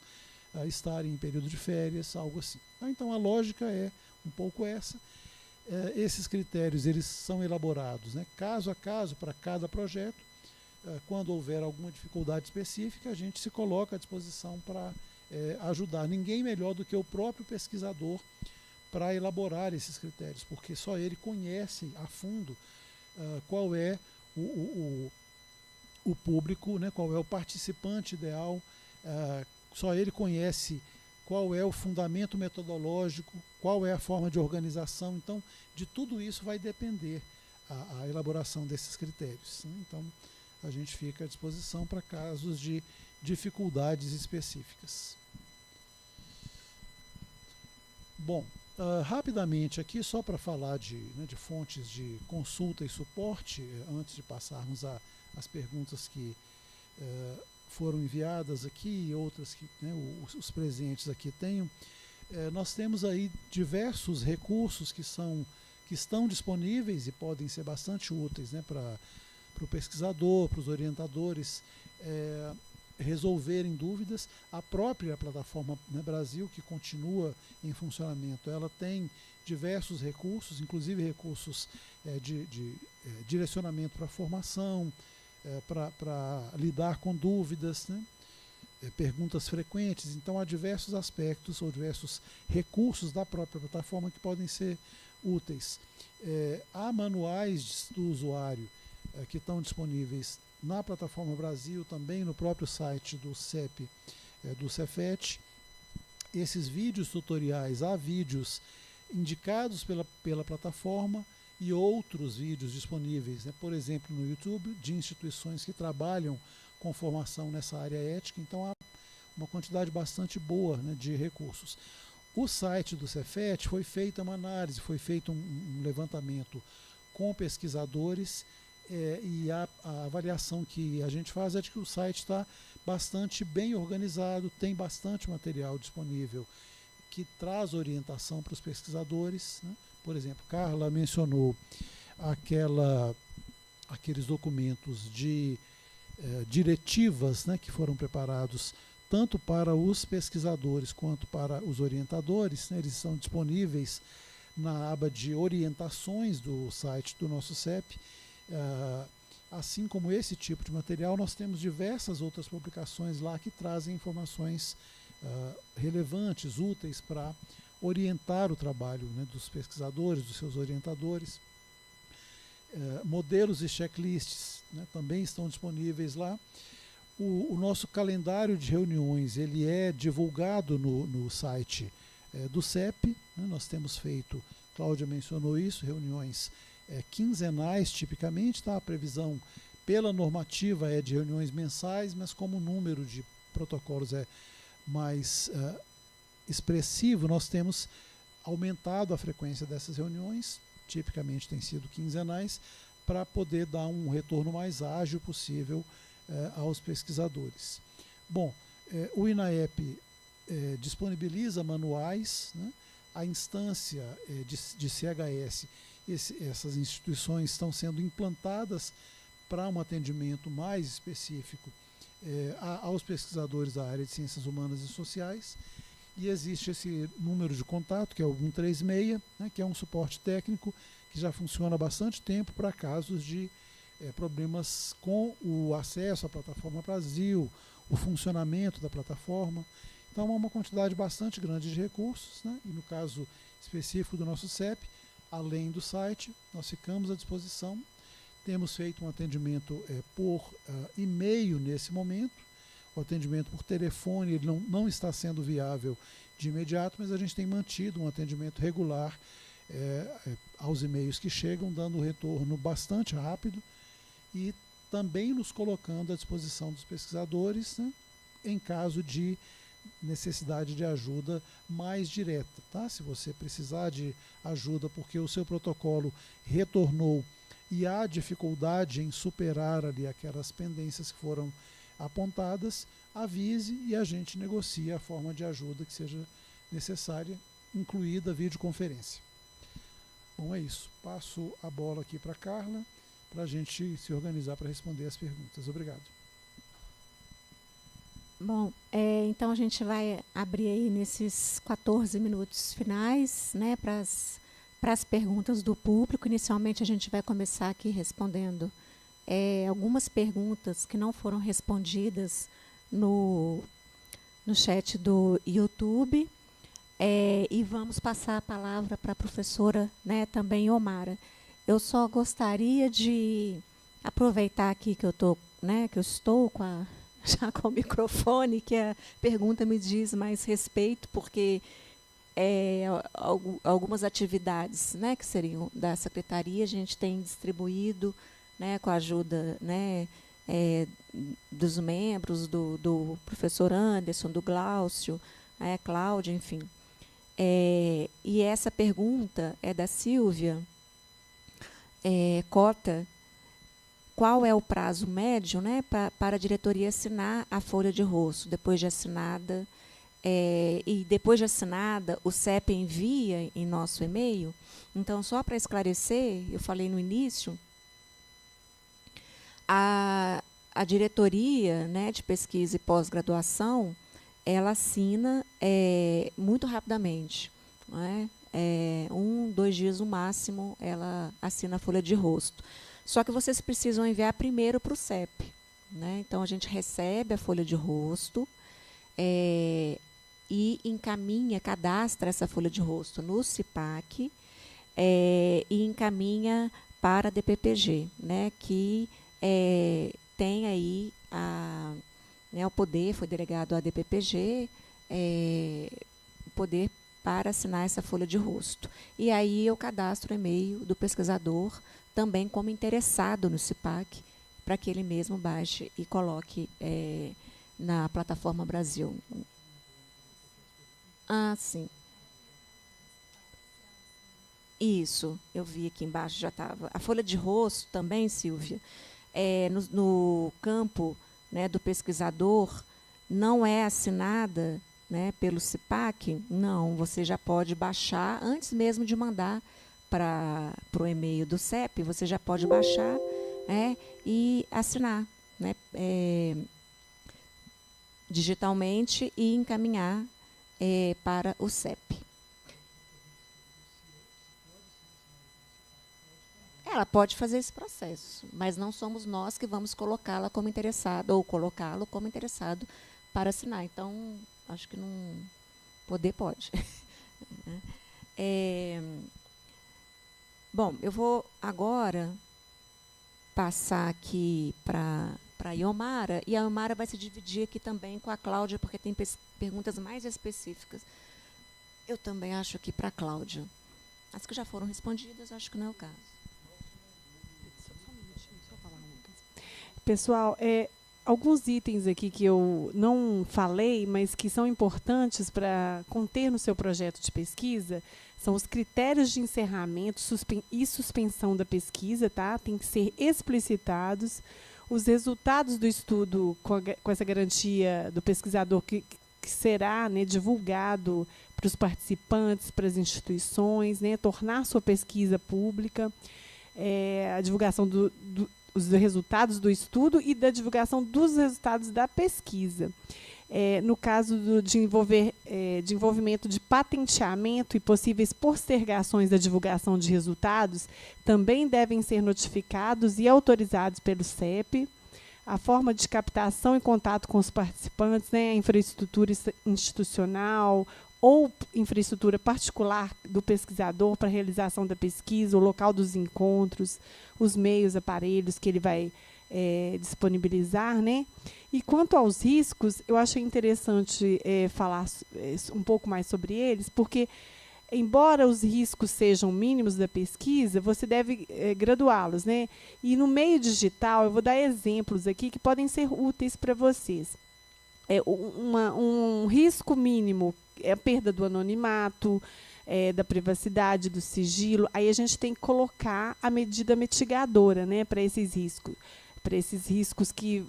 estarem em período de férias, algo assim. Então a lógica é um pouco essa. Esses critérios eles são elaborados, né, caso a caso para cada projeto. Quando houver alguma dificuldade específica, a gente se coloca à disposição para ajudar. Ninguém melhor do que o próprio pesquisador para elaborar esses critérios, porque só ele conhece a fundo qual é o público, né, qual é o participante ideal, só ele conhece qual é o fundamento metodológico, qual é a forma de organização. Então, de tudo isso vai depender a elaboração desses critérios, né? Então, a gente fica à disposição para casos de dificuldades específicas. Bom, rapidamente aqui, só para falar de fontes de consulta e suporte, antes de passarmos às perguntas que foram enviadas aqui e outras que, né, os presentes aqui tenham, nós temos aí diversos recursos que estão disponíveis e podem ser bastante úteis, né, para o pesquisador, para os orientadores resolverem dúvidas. A própria plataforma, né, Brasil, que continua em funcionamento, ela tem diversos recursos, inclusive recursos de direcionamento para formação, para lidar com dúvidas, né, perguntas frequentes. Então há diversos aspectos ou diversos recursos da própria plataforma que podem ser úteis. Há manuais do usuário que estão disponíveis na plataforma Brasil, também no próprio site do CEP, do Cefet. Esses vídeos tutoriais, há vídeos indicados pela plataforma e outros vídeos disponíveis, né, por exemplo, no YouTube, de instituições que trabalham com formação nessa área ética. Então há uma quantidade bastante boa, né, de recursos. O site do Cefet foi feita uma análise, foi feito um levantamento com pesquisadores, e a avaliação que a gente faz é de que o site está bastante bem organizado, tem bastante material disponível que traz orientação para os pesquisadores, né? Por exemplo, Carla mencionou aqueles documentos de diretivas, né, que foram preparados tanto para os pesquisadores quanto para os orientadores, né? Eles são disponíveis na aba de orientações do site do nosso CEP. Assim como esse tipo de material, nós temos diversas outras publicações lá que trazem informações relevantes, úteis para orientar o trabalho, né, dos pesquisadores, dos seus orientadores. Modelos e checklists, né, também estão disponíveis lá. O nosso calendário de reuniões ele é divulgado no site do CEP, né? Nós temos feito, Cláudia mencionou isso, reuniões quinzenais tipicamente, tá? A previsão pela normativa é de reuniões mensais, mas como o número de protocolos é mais expressivo, nós temos aumentado a frequência dessas reuniões, tipicamente tem sido quinzenais, para poder dar um retorno mais ágil possível aos pesquisadores. Bom, o INAEP disponibiliza manuais, né? A instância de CHS, essas instituições estão sendo implantadas para um atendimento mais específico aos pesquisadores da área de ciências humanas e sociais, e existe esse número de contato, que é o 136, né, que é um suporte técnico que já funciona há bastante tempo para casos de problemas com o acesso à plataforma Brasil, o funcionamento da plataforma. Então, há uma quantidade bastante grande de recursos, né? E no caso específico do nosso CEP, além do site, nós ficamos à disposição. Temos feito um atendimento por e-mail nesse momento. O atendimento por telefone ele não está sendo viável de imediato, mas a gente tem mantido um atendimento regular aos e-mails que chegam, dando um retorno bastante rápido e também nos colocando à disposição dos pesquisadores, né, em caso de necessidade de ajuda mais direta, tá? Se você precisar de ajuda porque o seu protocolo retornou e há dificuldade em superar ali aquelas pendências que foram apontadas, avise e a gente negocia a forma de ajuda que seja necessária, incluída a videoconferência. Bom, é isso. Passo a bola aqui para a Carla para a gente se organizar para responder as perguntas. Obrigado. Bom, então a gente vai abrir aí nesses 14 minutos finais, né, para as perguntas do público. Inicialmente a gente vai começar aqui respondendo algumas perguntas que não foram respondidas no chat do YouTube. E vamos passar a palavra para a professora, né, também Iomara. Eu só gostaria de aproveitar aqui que eu estou já com o microfone, que a pergunta me diz mais respeito, porque algumas atividades, né, que seriam da secretaria, a gente tem distribuído, né, com a ajuda, né, dos membros, do professor Anderson, do Glaucio, Cláudia, enfim. E essa pergunta é da Silvia Cota. Qual é o prazo médio, né, para a diretoria assinar a folha de rosto? Depois de assinada, e depois de assinada, o CEP envia em nosso e-mail? Então, só para esclarecer, eu falei no início, a diretoria, né, de pesquisa e pós-graduação, ela assina muito rapidamente, né? 1, 2 dias no máximo, ela assina a folha de rosto. Só que vocês precisam enviar primeiro para o CEP, né? Então, a gente recebe a folha de rosto e encaminha, cadastra essa folha de rosto no CIPAC e encaminha para a DPPG, né? Que tem aí o poder, foi delegado à DPPG, o poder para assinar essa folha de rosto. E aí eu cadastro o e-mail do pesquisador também como interessado no CIPAC, para que ele mesmo baixe e coloque na plataforma Brasil. Ah, sim. Isso, eu vi aqui embaixo, já estava. A folha de rosto também, Silvia, no campo, né, do pesquisador, não é assinada, né, pelo CIPAC, não, você já pode baixar, antes mesmo de mandar para o e-mail do CEP, você já pode baixar e assinar, né, digitalmente e encaminhar para o CEP. Ela pode fazer esse processo, mas não somos nós que vamos colocá-la como interessado ou colocá-lo como interessado para assinar. Então, acho que não poder pode. Bom, eu vou agora passar aqui para a Iomara, e a Iomara vai se dividir aqui também com a Cláudia, porque tem perguntas mais específicas. Eu também acho que para a Cláudia. As que já foram respondidas, acho que não é o caso. Pessoal, alguns itens aqui que eu não falei, mas que são importantes para conter no seu projeto de pesquisa, são os critérios de encerramento e suspensão da pesquisa, tá? Tem que ser explicitados. Os resultados do estudo, com essa garantia do pesquisador, que será, né, divulgado para os participantes, para as instituições, né, tornar sua pesquisa pública, a divulgação os resultados do estudo e da divulgação dos resultados da pesquisa. No caso de envolvimento de patenteamento e possíveis postergações da divulgação de resultados, também devem ser notificados e autorizados pelo CEP. A forma de captação e contato com os participantes, né, a infraestrutura institucional ou infraestrutura particular do pesquisador para a realização da pesquisa, o local dos encontros, os meios, aparelhos que ele vai disponibilizar, né? E quanto aos riscos, eu achei interessante falar um pouco mais sobre eles, porque, embora os riscos sejam mínimos da pesquisa, você deve graduá-los, né? E no meio digital, eu vou dar exemplos aqui que podem ser úteis para vocês. Um risco mínimo é a perda do anonimato, da privacidade, do sigilo. Aí a gente tem que colocar a medida mitigadora, né, para esses riscos que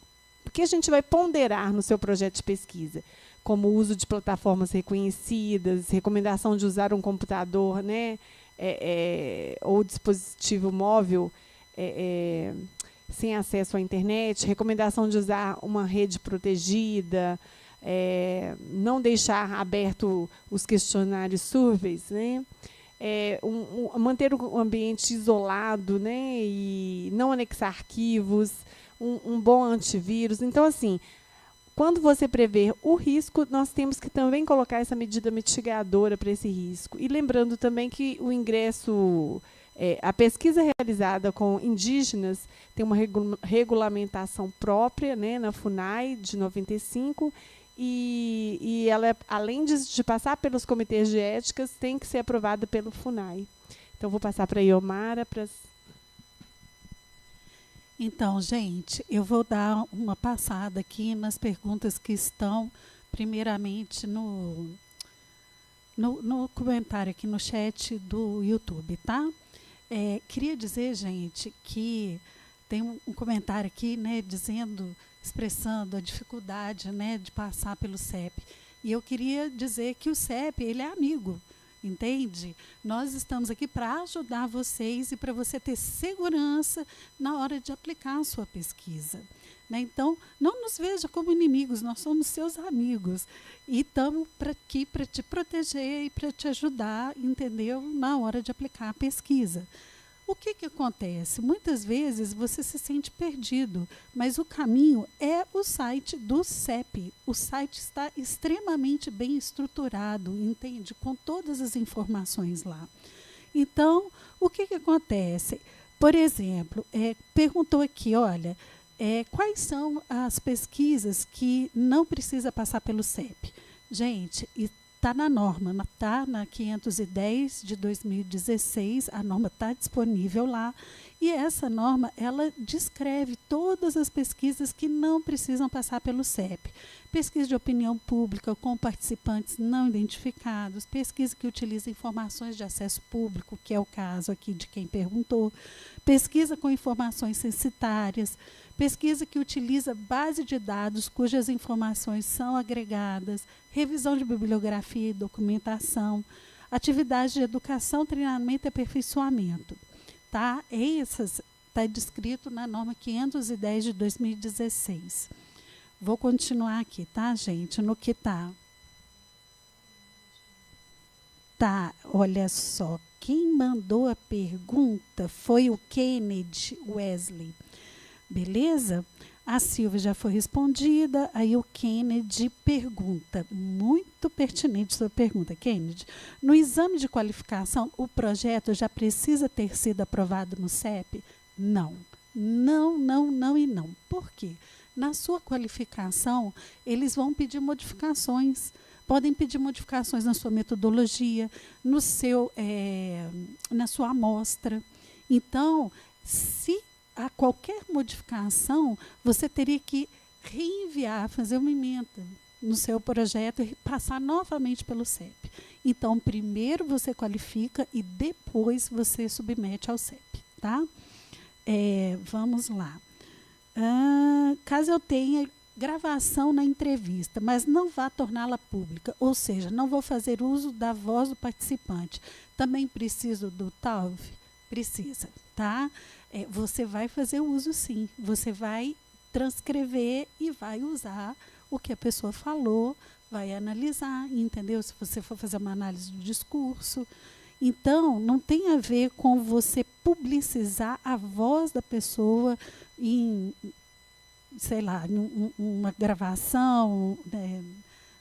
a gente vai ponderar no seu projeto de pesquisa, como o uso de plataformas reconhecidas, recomendação de usar um computador, né, ou dispositivo móvel sem acesso à internet, recomendação de usar uma rede protegida, não deixar aberto os questionários surveys, né? Manter o ambiente isolado, né? E não anexar arquivos, um bom antivírus. Então, assim, quando você prever o risco, nós temos que também colocar essa medida mitigadora para esse risco. E lembrando também que o ingresso, a pesquisa realizada com indígenas tem uma regulamentação própria, né, na FUNAI, de 95, e ela, além de passar pelos comitês de éticas, tem que ser aprovada pelo FUNAI. Então, vou passar para a Iomara. Então, gente, eu vou dar uma passada aqui nas perguntas que estão, primeiramente, no comentário aqui no chat do YouTube, tá? Queria dizer, gente, que tem um comentário aqui, né, expressando a dificuldade, né, de passar pelo CEP. E eu queria dizer que o CEP, ele é amigo, entende? Nós estamos aqui para ajudar vocês e para você ter segurança na hora de aplicar a sua pesquisa, né? Então, não nos veja como inimigos, nós somos seus amigos. E estamos aqui para te proteger e para te ajudar, entendeu? Na hora de aplicar a pesquisa. O que acontece? Muitas vezes você se sente perdido, mas o caminho é o site do CEP. O site está extremamente bem estruturado, entende? Com todas as informações lá. Então, o que acontece? Por exemplo, perguntou aqui, olha, quais são as pesquisas que não precisa passar pelo CEP? Gente, está na norma, está na 510 de 2016, a norma está disponível lá, e essa norma, ela descreve todas as pesquisas que não precisam passar pelo CEP. Pesquisa de opinião pública com participantes não identificados, pesquisa que utiliza informações de acesso público, que é o caso aqui de quem perguntou, pesquisa com informações censitárias, pesquisa que utiliza base de dados cujas informações são agregadas, revisão de bibliografia e documentação, atividades de educação, treinamento e aperfeiçoamento. Tá? Essas está descrito na norma 510 de 2016. Vou continuar aqui, tá, gente? No que está. Tá, olha só. Quem mandou a pergunta foi o Kennedy Wesley. Beleza? A Silvia já foi respondida, aí o Kennedy pergunta, muito pertinente sua pergunta, Kennedy. No exame de qualificação, o projeto já precisa ter sido aprovado no CEP? Não. Não, não, não e não. Por quê? Na sua qualificação, eles vão pedir modificações. Podem pedir modificações na sua metodologia, na sua amostra. Então, se a qualquer modificação, você teria que reenviar, fazer uma emenda no seu projeto e passar novamente pelo CEP. Então, primeiro você qualifica e depois você submete ao CEP, tá? Vamos lá. Caso eu tenha gravação na entrevista, mas não vá torná-la pública, ou seja, não vou fazer uso da voz do participante, também preciso do TALV? Precisa, tá? Você vai fazer uso, sim. Você vai transcrever e vai usar o que a pessoa falou, vai analisar, entendeu? Se você for fazer uma análise do discurso. Então, não tem a ver com você publicizar a voz da pessoa em, sei lá, uma gravação, né,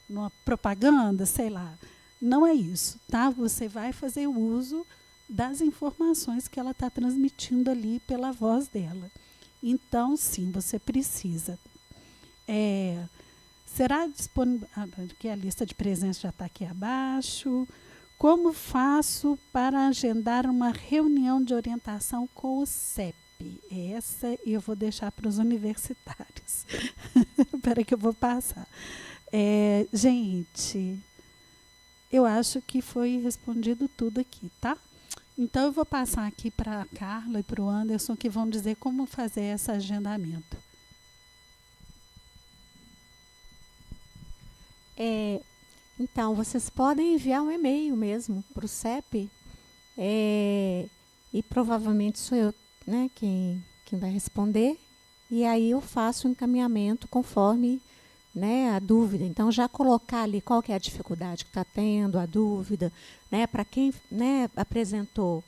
numa propaganda, sei lá. Não é isso, tá? Você vai fazer uso das informações que ela está transmitindo ali pela voz dela. Então, sim, você precisa. Será disponível... Aqui a lista de presença já está aqui abaixo. Como faço para agendar uma reunião de orientação com o CEP? Essa eu vou deixar para os universitários. Espera que eu vou passar. Gente, eu acho que foi respondido tudo aqui, tá? Então, eu vou passar aqui para a Carla e para o Anderson, que vão dizer como fazer esse agendamento. Então, vocês podem enviar um e-mail mesmo para o CEP, e provavelmente sou eu né, quem vai responder, e aí eu faço o encaminhamento conforme, né, a dúvida. Então, já colocar ali qual que é a dificuldade que está tendo, a dúvida, né, para quem, né, apresentou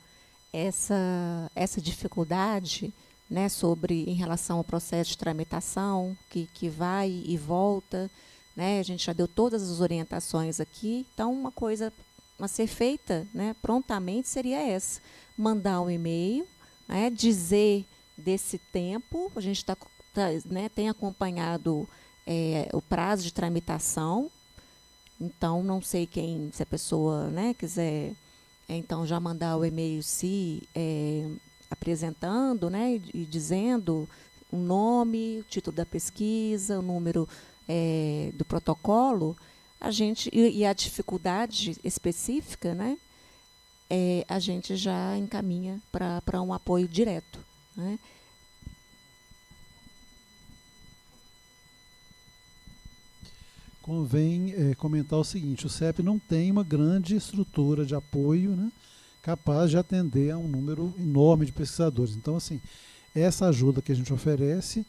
essa dificuldade, né, sobre em relação ao processo de tramitação, que vai e volta, né, a gente já deu todas as orientações aqui. Então, uma coisa a ser feita, né, prontamente seria essa: mandar um e-mail, né, dizer desse tempo. A gente né, tem acompanhado o prazo de tramitação. Então, não sei se a pessoa, né, quiser então já mandar o e-mail apresentando, né, e dizendo o nome, o título da pesquisa, o número do protocolo, a gente e a dificuldade específica, né, a gente já encaminha para um apoio direto, né. Convém comentar o seguinte: o CEP não tem uma grande estrutura de apoio, né, capaz de atender a um número enorme de pesquisadores. Então, assim, essa ajuda que a gente oferece,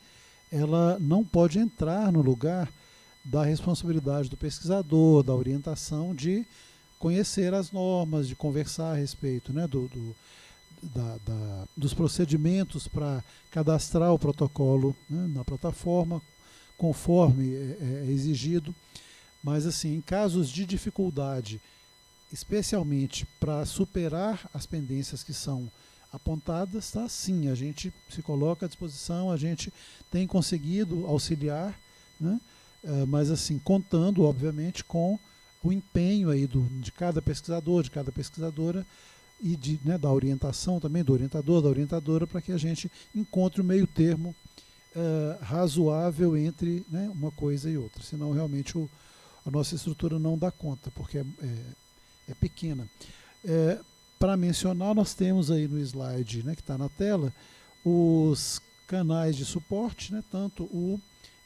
ela não pode entrar no lugar da responsabilidade do pesquisador, da orientação de conhecer as normas, de conversar a respeito, né, dos procedimentos para cadastrar o protocolo, né, na plataforma, conforme é exigido. Mas, assim, em casos de dificuldade, especialmente para superar as pendências que são apontadas, tá? Sim, a gente se coloca à disposição, a gente tem conseguido auxiliar, né? Mas, assim, contando, obviamente, com o empenho aí de cada pesquisador, de cada pesquisadora, e né, da orientação também, do orientador, da orientadora, para que a gente encontre o meio termo razoável entre, né, uma coisa e outra. Senão, realmente, a nossa estrutura não dá conta, porque é pequena. Para mencionar, nós temos aí no slide, né, que está na tela, os canais de suporte, né, tanto o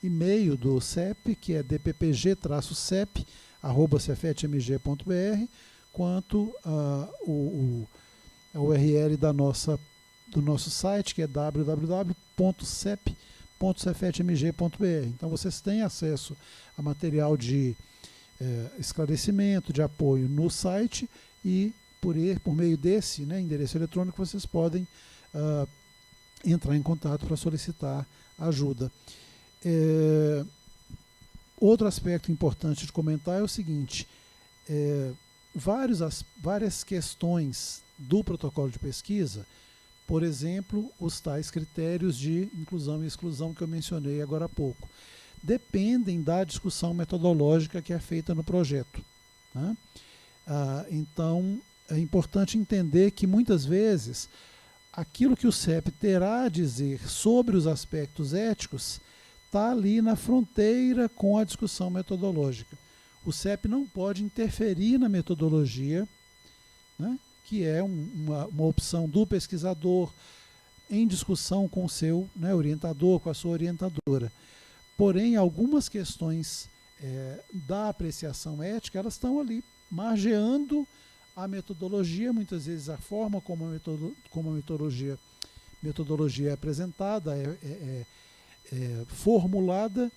e-mail do CEP, que é dppg-cefetmg.br, quanto a URL do nosso site, que é www.cep.cefetmg.br. Então, vocês têm acesso a material de esclarecimento, de apoio no site, e por meio desse, né, endereço eletrônico, vocês podem entrar em contato para solicitar ajuda. Outro aspecto importante de comentar é o seguinte: várias questões do protocolo de pesquisa, por exemplo, os tais critérios de inclusão e exclusão que eu mencionei agora há pouco, dependem da discussão metodológica que é feita no projeto, né? Então, é importante entender que, muitas vezes, aquilo que o CEP terá a dizer sobre os aspectos éticos está ali na fronteira com a discussão metodológica. O CEP não pode interferir na metodologia, né, que é uma opção do pesquisador em discussão com o seu, né, orientador, com a sua orientadora. Porém, algumas questões da apreciação ética, elas estão ali margeando a metodologia, muitas vezes a forma como a metodologia é apresentada, formulada,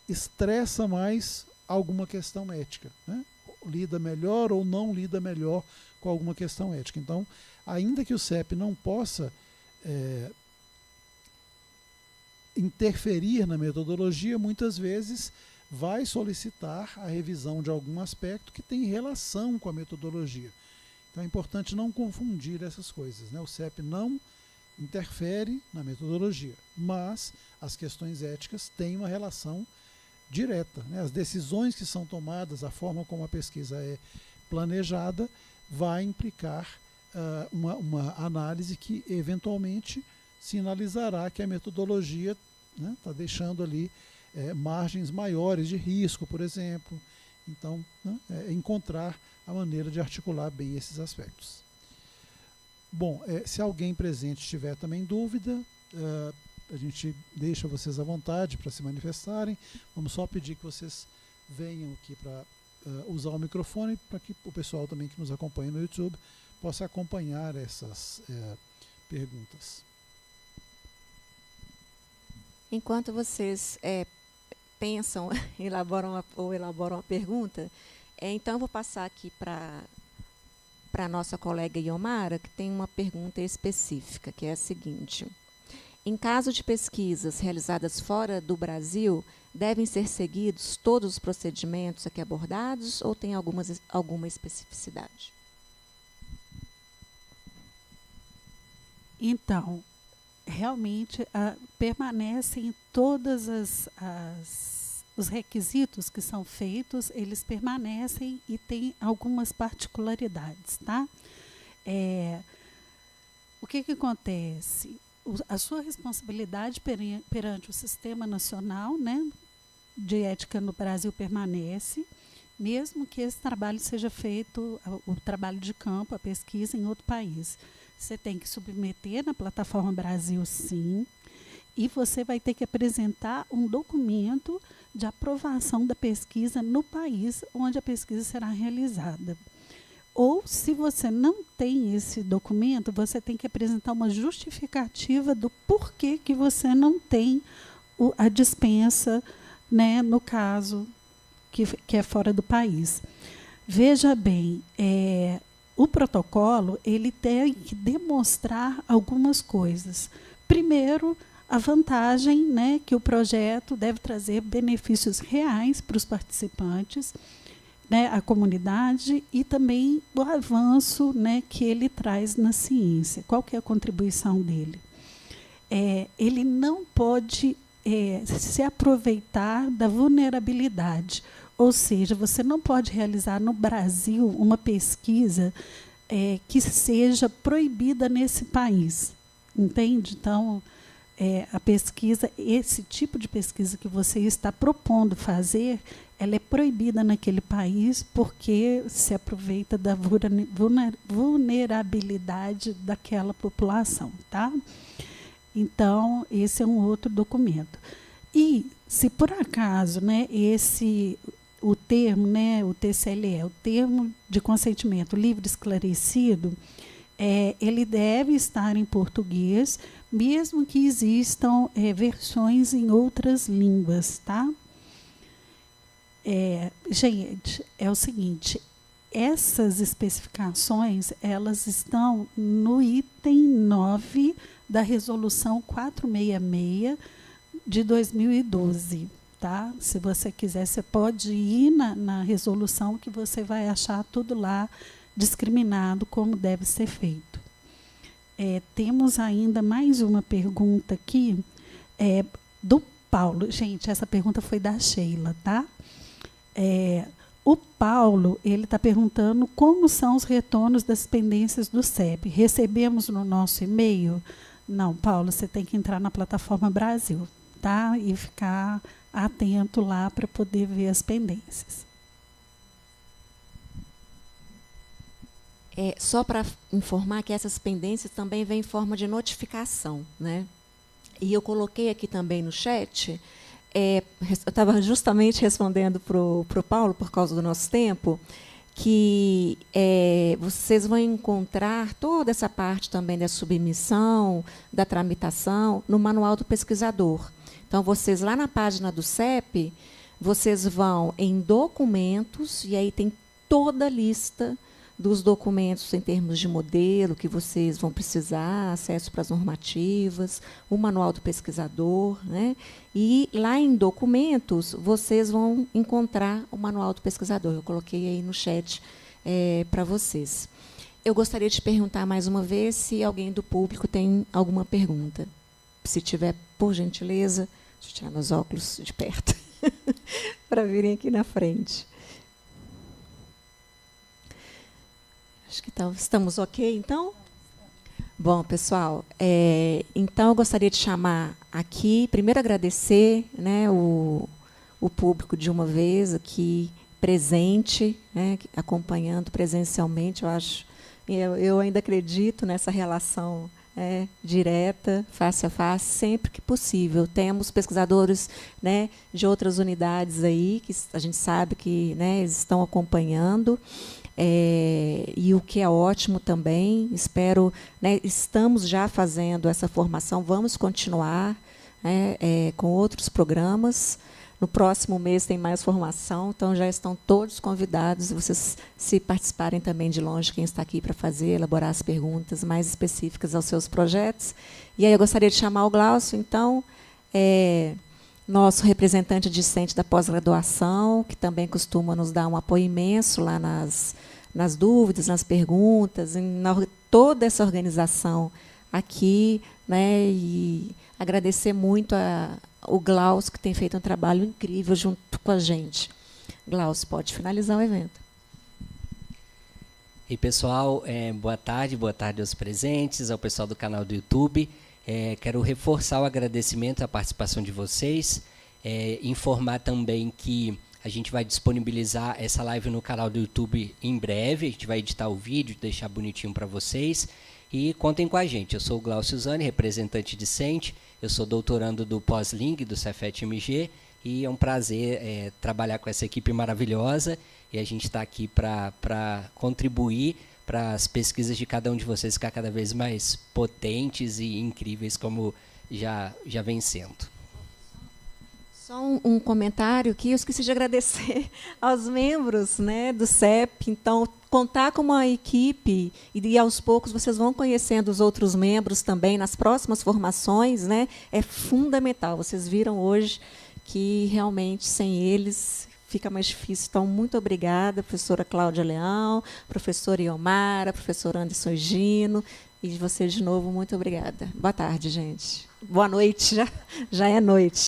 estressa mais alguma questão ética, né? Lida melhor ou não lida melhor com alguma questão ética. Então, ainda que o CEP não possa interferir na metodologia, muitas vezes vai solicitar a revisão de algum aspecto que tem relação com a metodologia. Então é importante não confundir essas coisas, né? O CEP não interfere na metodologia, mas as questões éticas têm uma relação direta, né? As decisões que são tomadas, a forma como a pesquisa é planejada, vai implicar uma análise que eventualmente sinalizará que a metodologia está, né, deixando ali margens maiores de risco, por exemplo. Então, né, encontrar a maneira de articular bem esses aspectos. Bom, se alguém presente tiver também dúvida, a gente deixa vocês à vontade para se manifestarem. Vamos só pedir que vocês venham aqui para usar o microfone, para que o pessoal também que nos acompanha no YouTube possa acompanhar perguntas. Enquanto vocês pensam, elaboram a pergunta, então eu vou passar aqui para a nossa colega Iomara, que tem uma pergunta específica, que é a seguinte. Em caso de pesquisas realizadas fora do Brasil, devem ser seguidos todos os procedimentos aqui abordados ou tem alguma especificidade? Então, realmente permanecem todos os requisitos que são feitos, eles permanecem e têm algumas particularidades, tá? O que acontece? A sua responsabilidade perante o Sistema Nacional, né, de Ética no Brasil permanece, mesmo que esse trabalho seja feito, o trabalho de campo, a pesquisa em outro país. Você tem que submeter na plataforma Brasil, sim, e você vai ter que apresentar um documento de aprovação da pesquisa no país onde a pesquisa será realizada. Ou, se você não tem esse documento, você tem que apresentar uma justificativa do porquê que você não tem a dispensa, né, no caso que é fora do país. Veja bem, o protocolo ele tem que demonstrar algumas coisas. Primeiro, a vantagem, né, que o projeto deve trazer benefícios reais para os participantes, né, a comunidade, e também o avanço, né, que ele traz na ciência. Qual que é a contribuição dele? Ele não pode se aproveitar da vulnerabilidade. Ou seja, você não pode realizar no Brasil uma pesquisa que seja proibida nesse país. Entende? Então, a pesquisa, esse tipo de pesquisa que você está propondo fazer, ela é proibida naquele país porque se aproveita da vulnerabilidade daquela população, tá? Então, esse é um outro documento. E, se por acaso, né, o termo, né, o TCLE, o termo de consentimento livre e esclarecido, ele deve estar em português, mesmo que existam versões em outras línguas, tá? Gente, é o seguinte, essas especificações, elas estão no item 9 da Resolução 466 de 2012. Tá? Se você quiser, você pode ir na resolução que você vai achar tudo lá discriminado como deve ser feito. Temos ainda mais uma pergunta aqui do Paulo. Gente, essa pergunta foi da Sheila, tá? O Paulo, ele está perguntando como são os retornos das pendências do CEP. Recebemos no nosso e-mail? Não, Paulo, você tem que entrar na plataforma Brasil, tá? E ficar atento lá para poder ver as pendências. Só para informar que essas pendências também vêm em forma de notificação, né? E eu coloquei aqui também no chat, eu estava justamente respondendo para o Paulo, por causa do nosso tempo, que vocês vão encontrar toda essa parte também da submissão, da tramitação, no Manual do Pesquisador. Então, vocês, lá na página do CEP, vocês vão em documentos, e aí tem toda a lista dos documentos em termos de modelo que vocês vão precisar, acesso para as normativas, o Manual do Pesquisador, né? E lá em documentos, vocês vão encontrar o Manual do Pesquisador. Eu coloquei aí no chat para vocês. Eu gostaria de perguntar mais uma vez se alguém do público tem alguma pergunta. Se tiver, por gentileza, deixa eu tirar meus óculos de perto, para virem aqui na frente. Acho que estamos ok, então? Bom, pessoal, então eu gostaria de chamar aqui, primeiro agradecer, né, o público de uma vez aqui presente, né, acompanhando presencialmente. Eu ainda acredito nessa relação direta, face a face, sempre que possível. Temos pesquisadores, né, de outras unidades aí, que a gente sabe que, né, eles estão acompanhando, e o que é ótimo também. Espero, né, estamos já fazendo essa formação, vamos continuar, né, com outros programas. No próximo mês tem mais formação, então já estão todos convidados, vocês se participarem também de longe, quem está aqui para fazer, elaborar as perguntas mais específicas aos seus projetos. E aí eu gostaria de chamar o Glaucio, então, nosso representante discente da pós-graduação, que também costuma nos dar um apoio imenso lá nas dúvidas, nas perguntas, toda essa organização aqui, né, e agradecer muito o Glaucio, que tem feito um trabalho incrível junto com a gente. Glaucio, pode finalizar o evento. E pessoal, boa tarde aos presentes, ao pessoal do canal do YouTube. Quero reforçar o agradecimento à participação de vocês, informar também que a gente vai disponibilizar essa live no canal do YouTube em breve, a gente vai editar o vídeo, deixar bonitinho para vocês, e contem com a gente. Eu sou o Glaucio Zani, representante discente, eu sou doutorando do Pós-Ling, do Cefet-MG, e é um prazer trabalhar com essa equipe maravilhosa, e a gente está aqui para contribuir para as pesquisas de cada um de vocês ficar cada vez mais potentes e incríveis, como já vem sendo. Só um comentário que eu esqueci de agradecer aos membros, né, do CEP. Então, contar com uma equipe e aos poucos vocês vão conhecendo os outros membros também nas próximas formações, né, é fundamental. Vocês viram hoje que realmente sem eles fica mais difícil. Então, muito obrigada, professora Cláudia Leão, professora Iomara, professor Anderson Gino, e você de novo, muito obrigada. Boa tarde, gente. Boa noite, já é noite.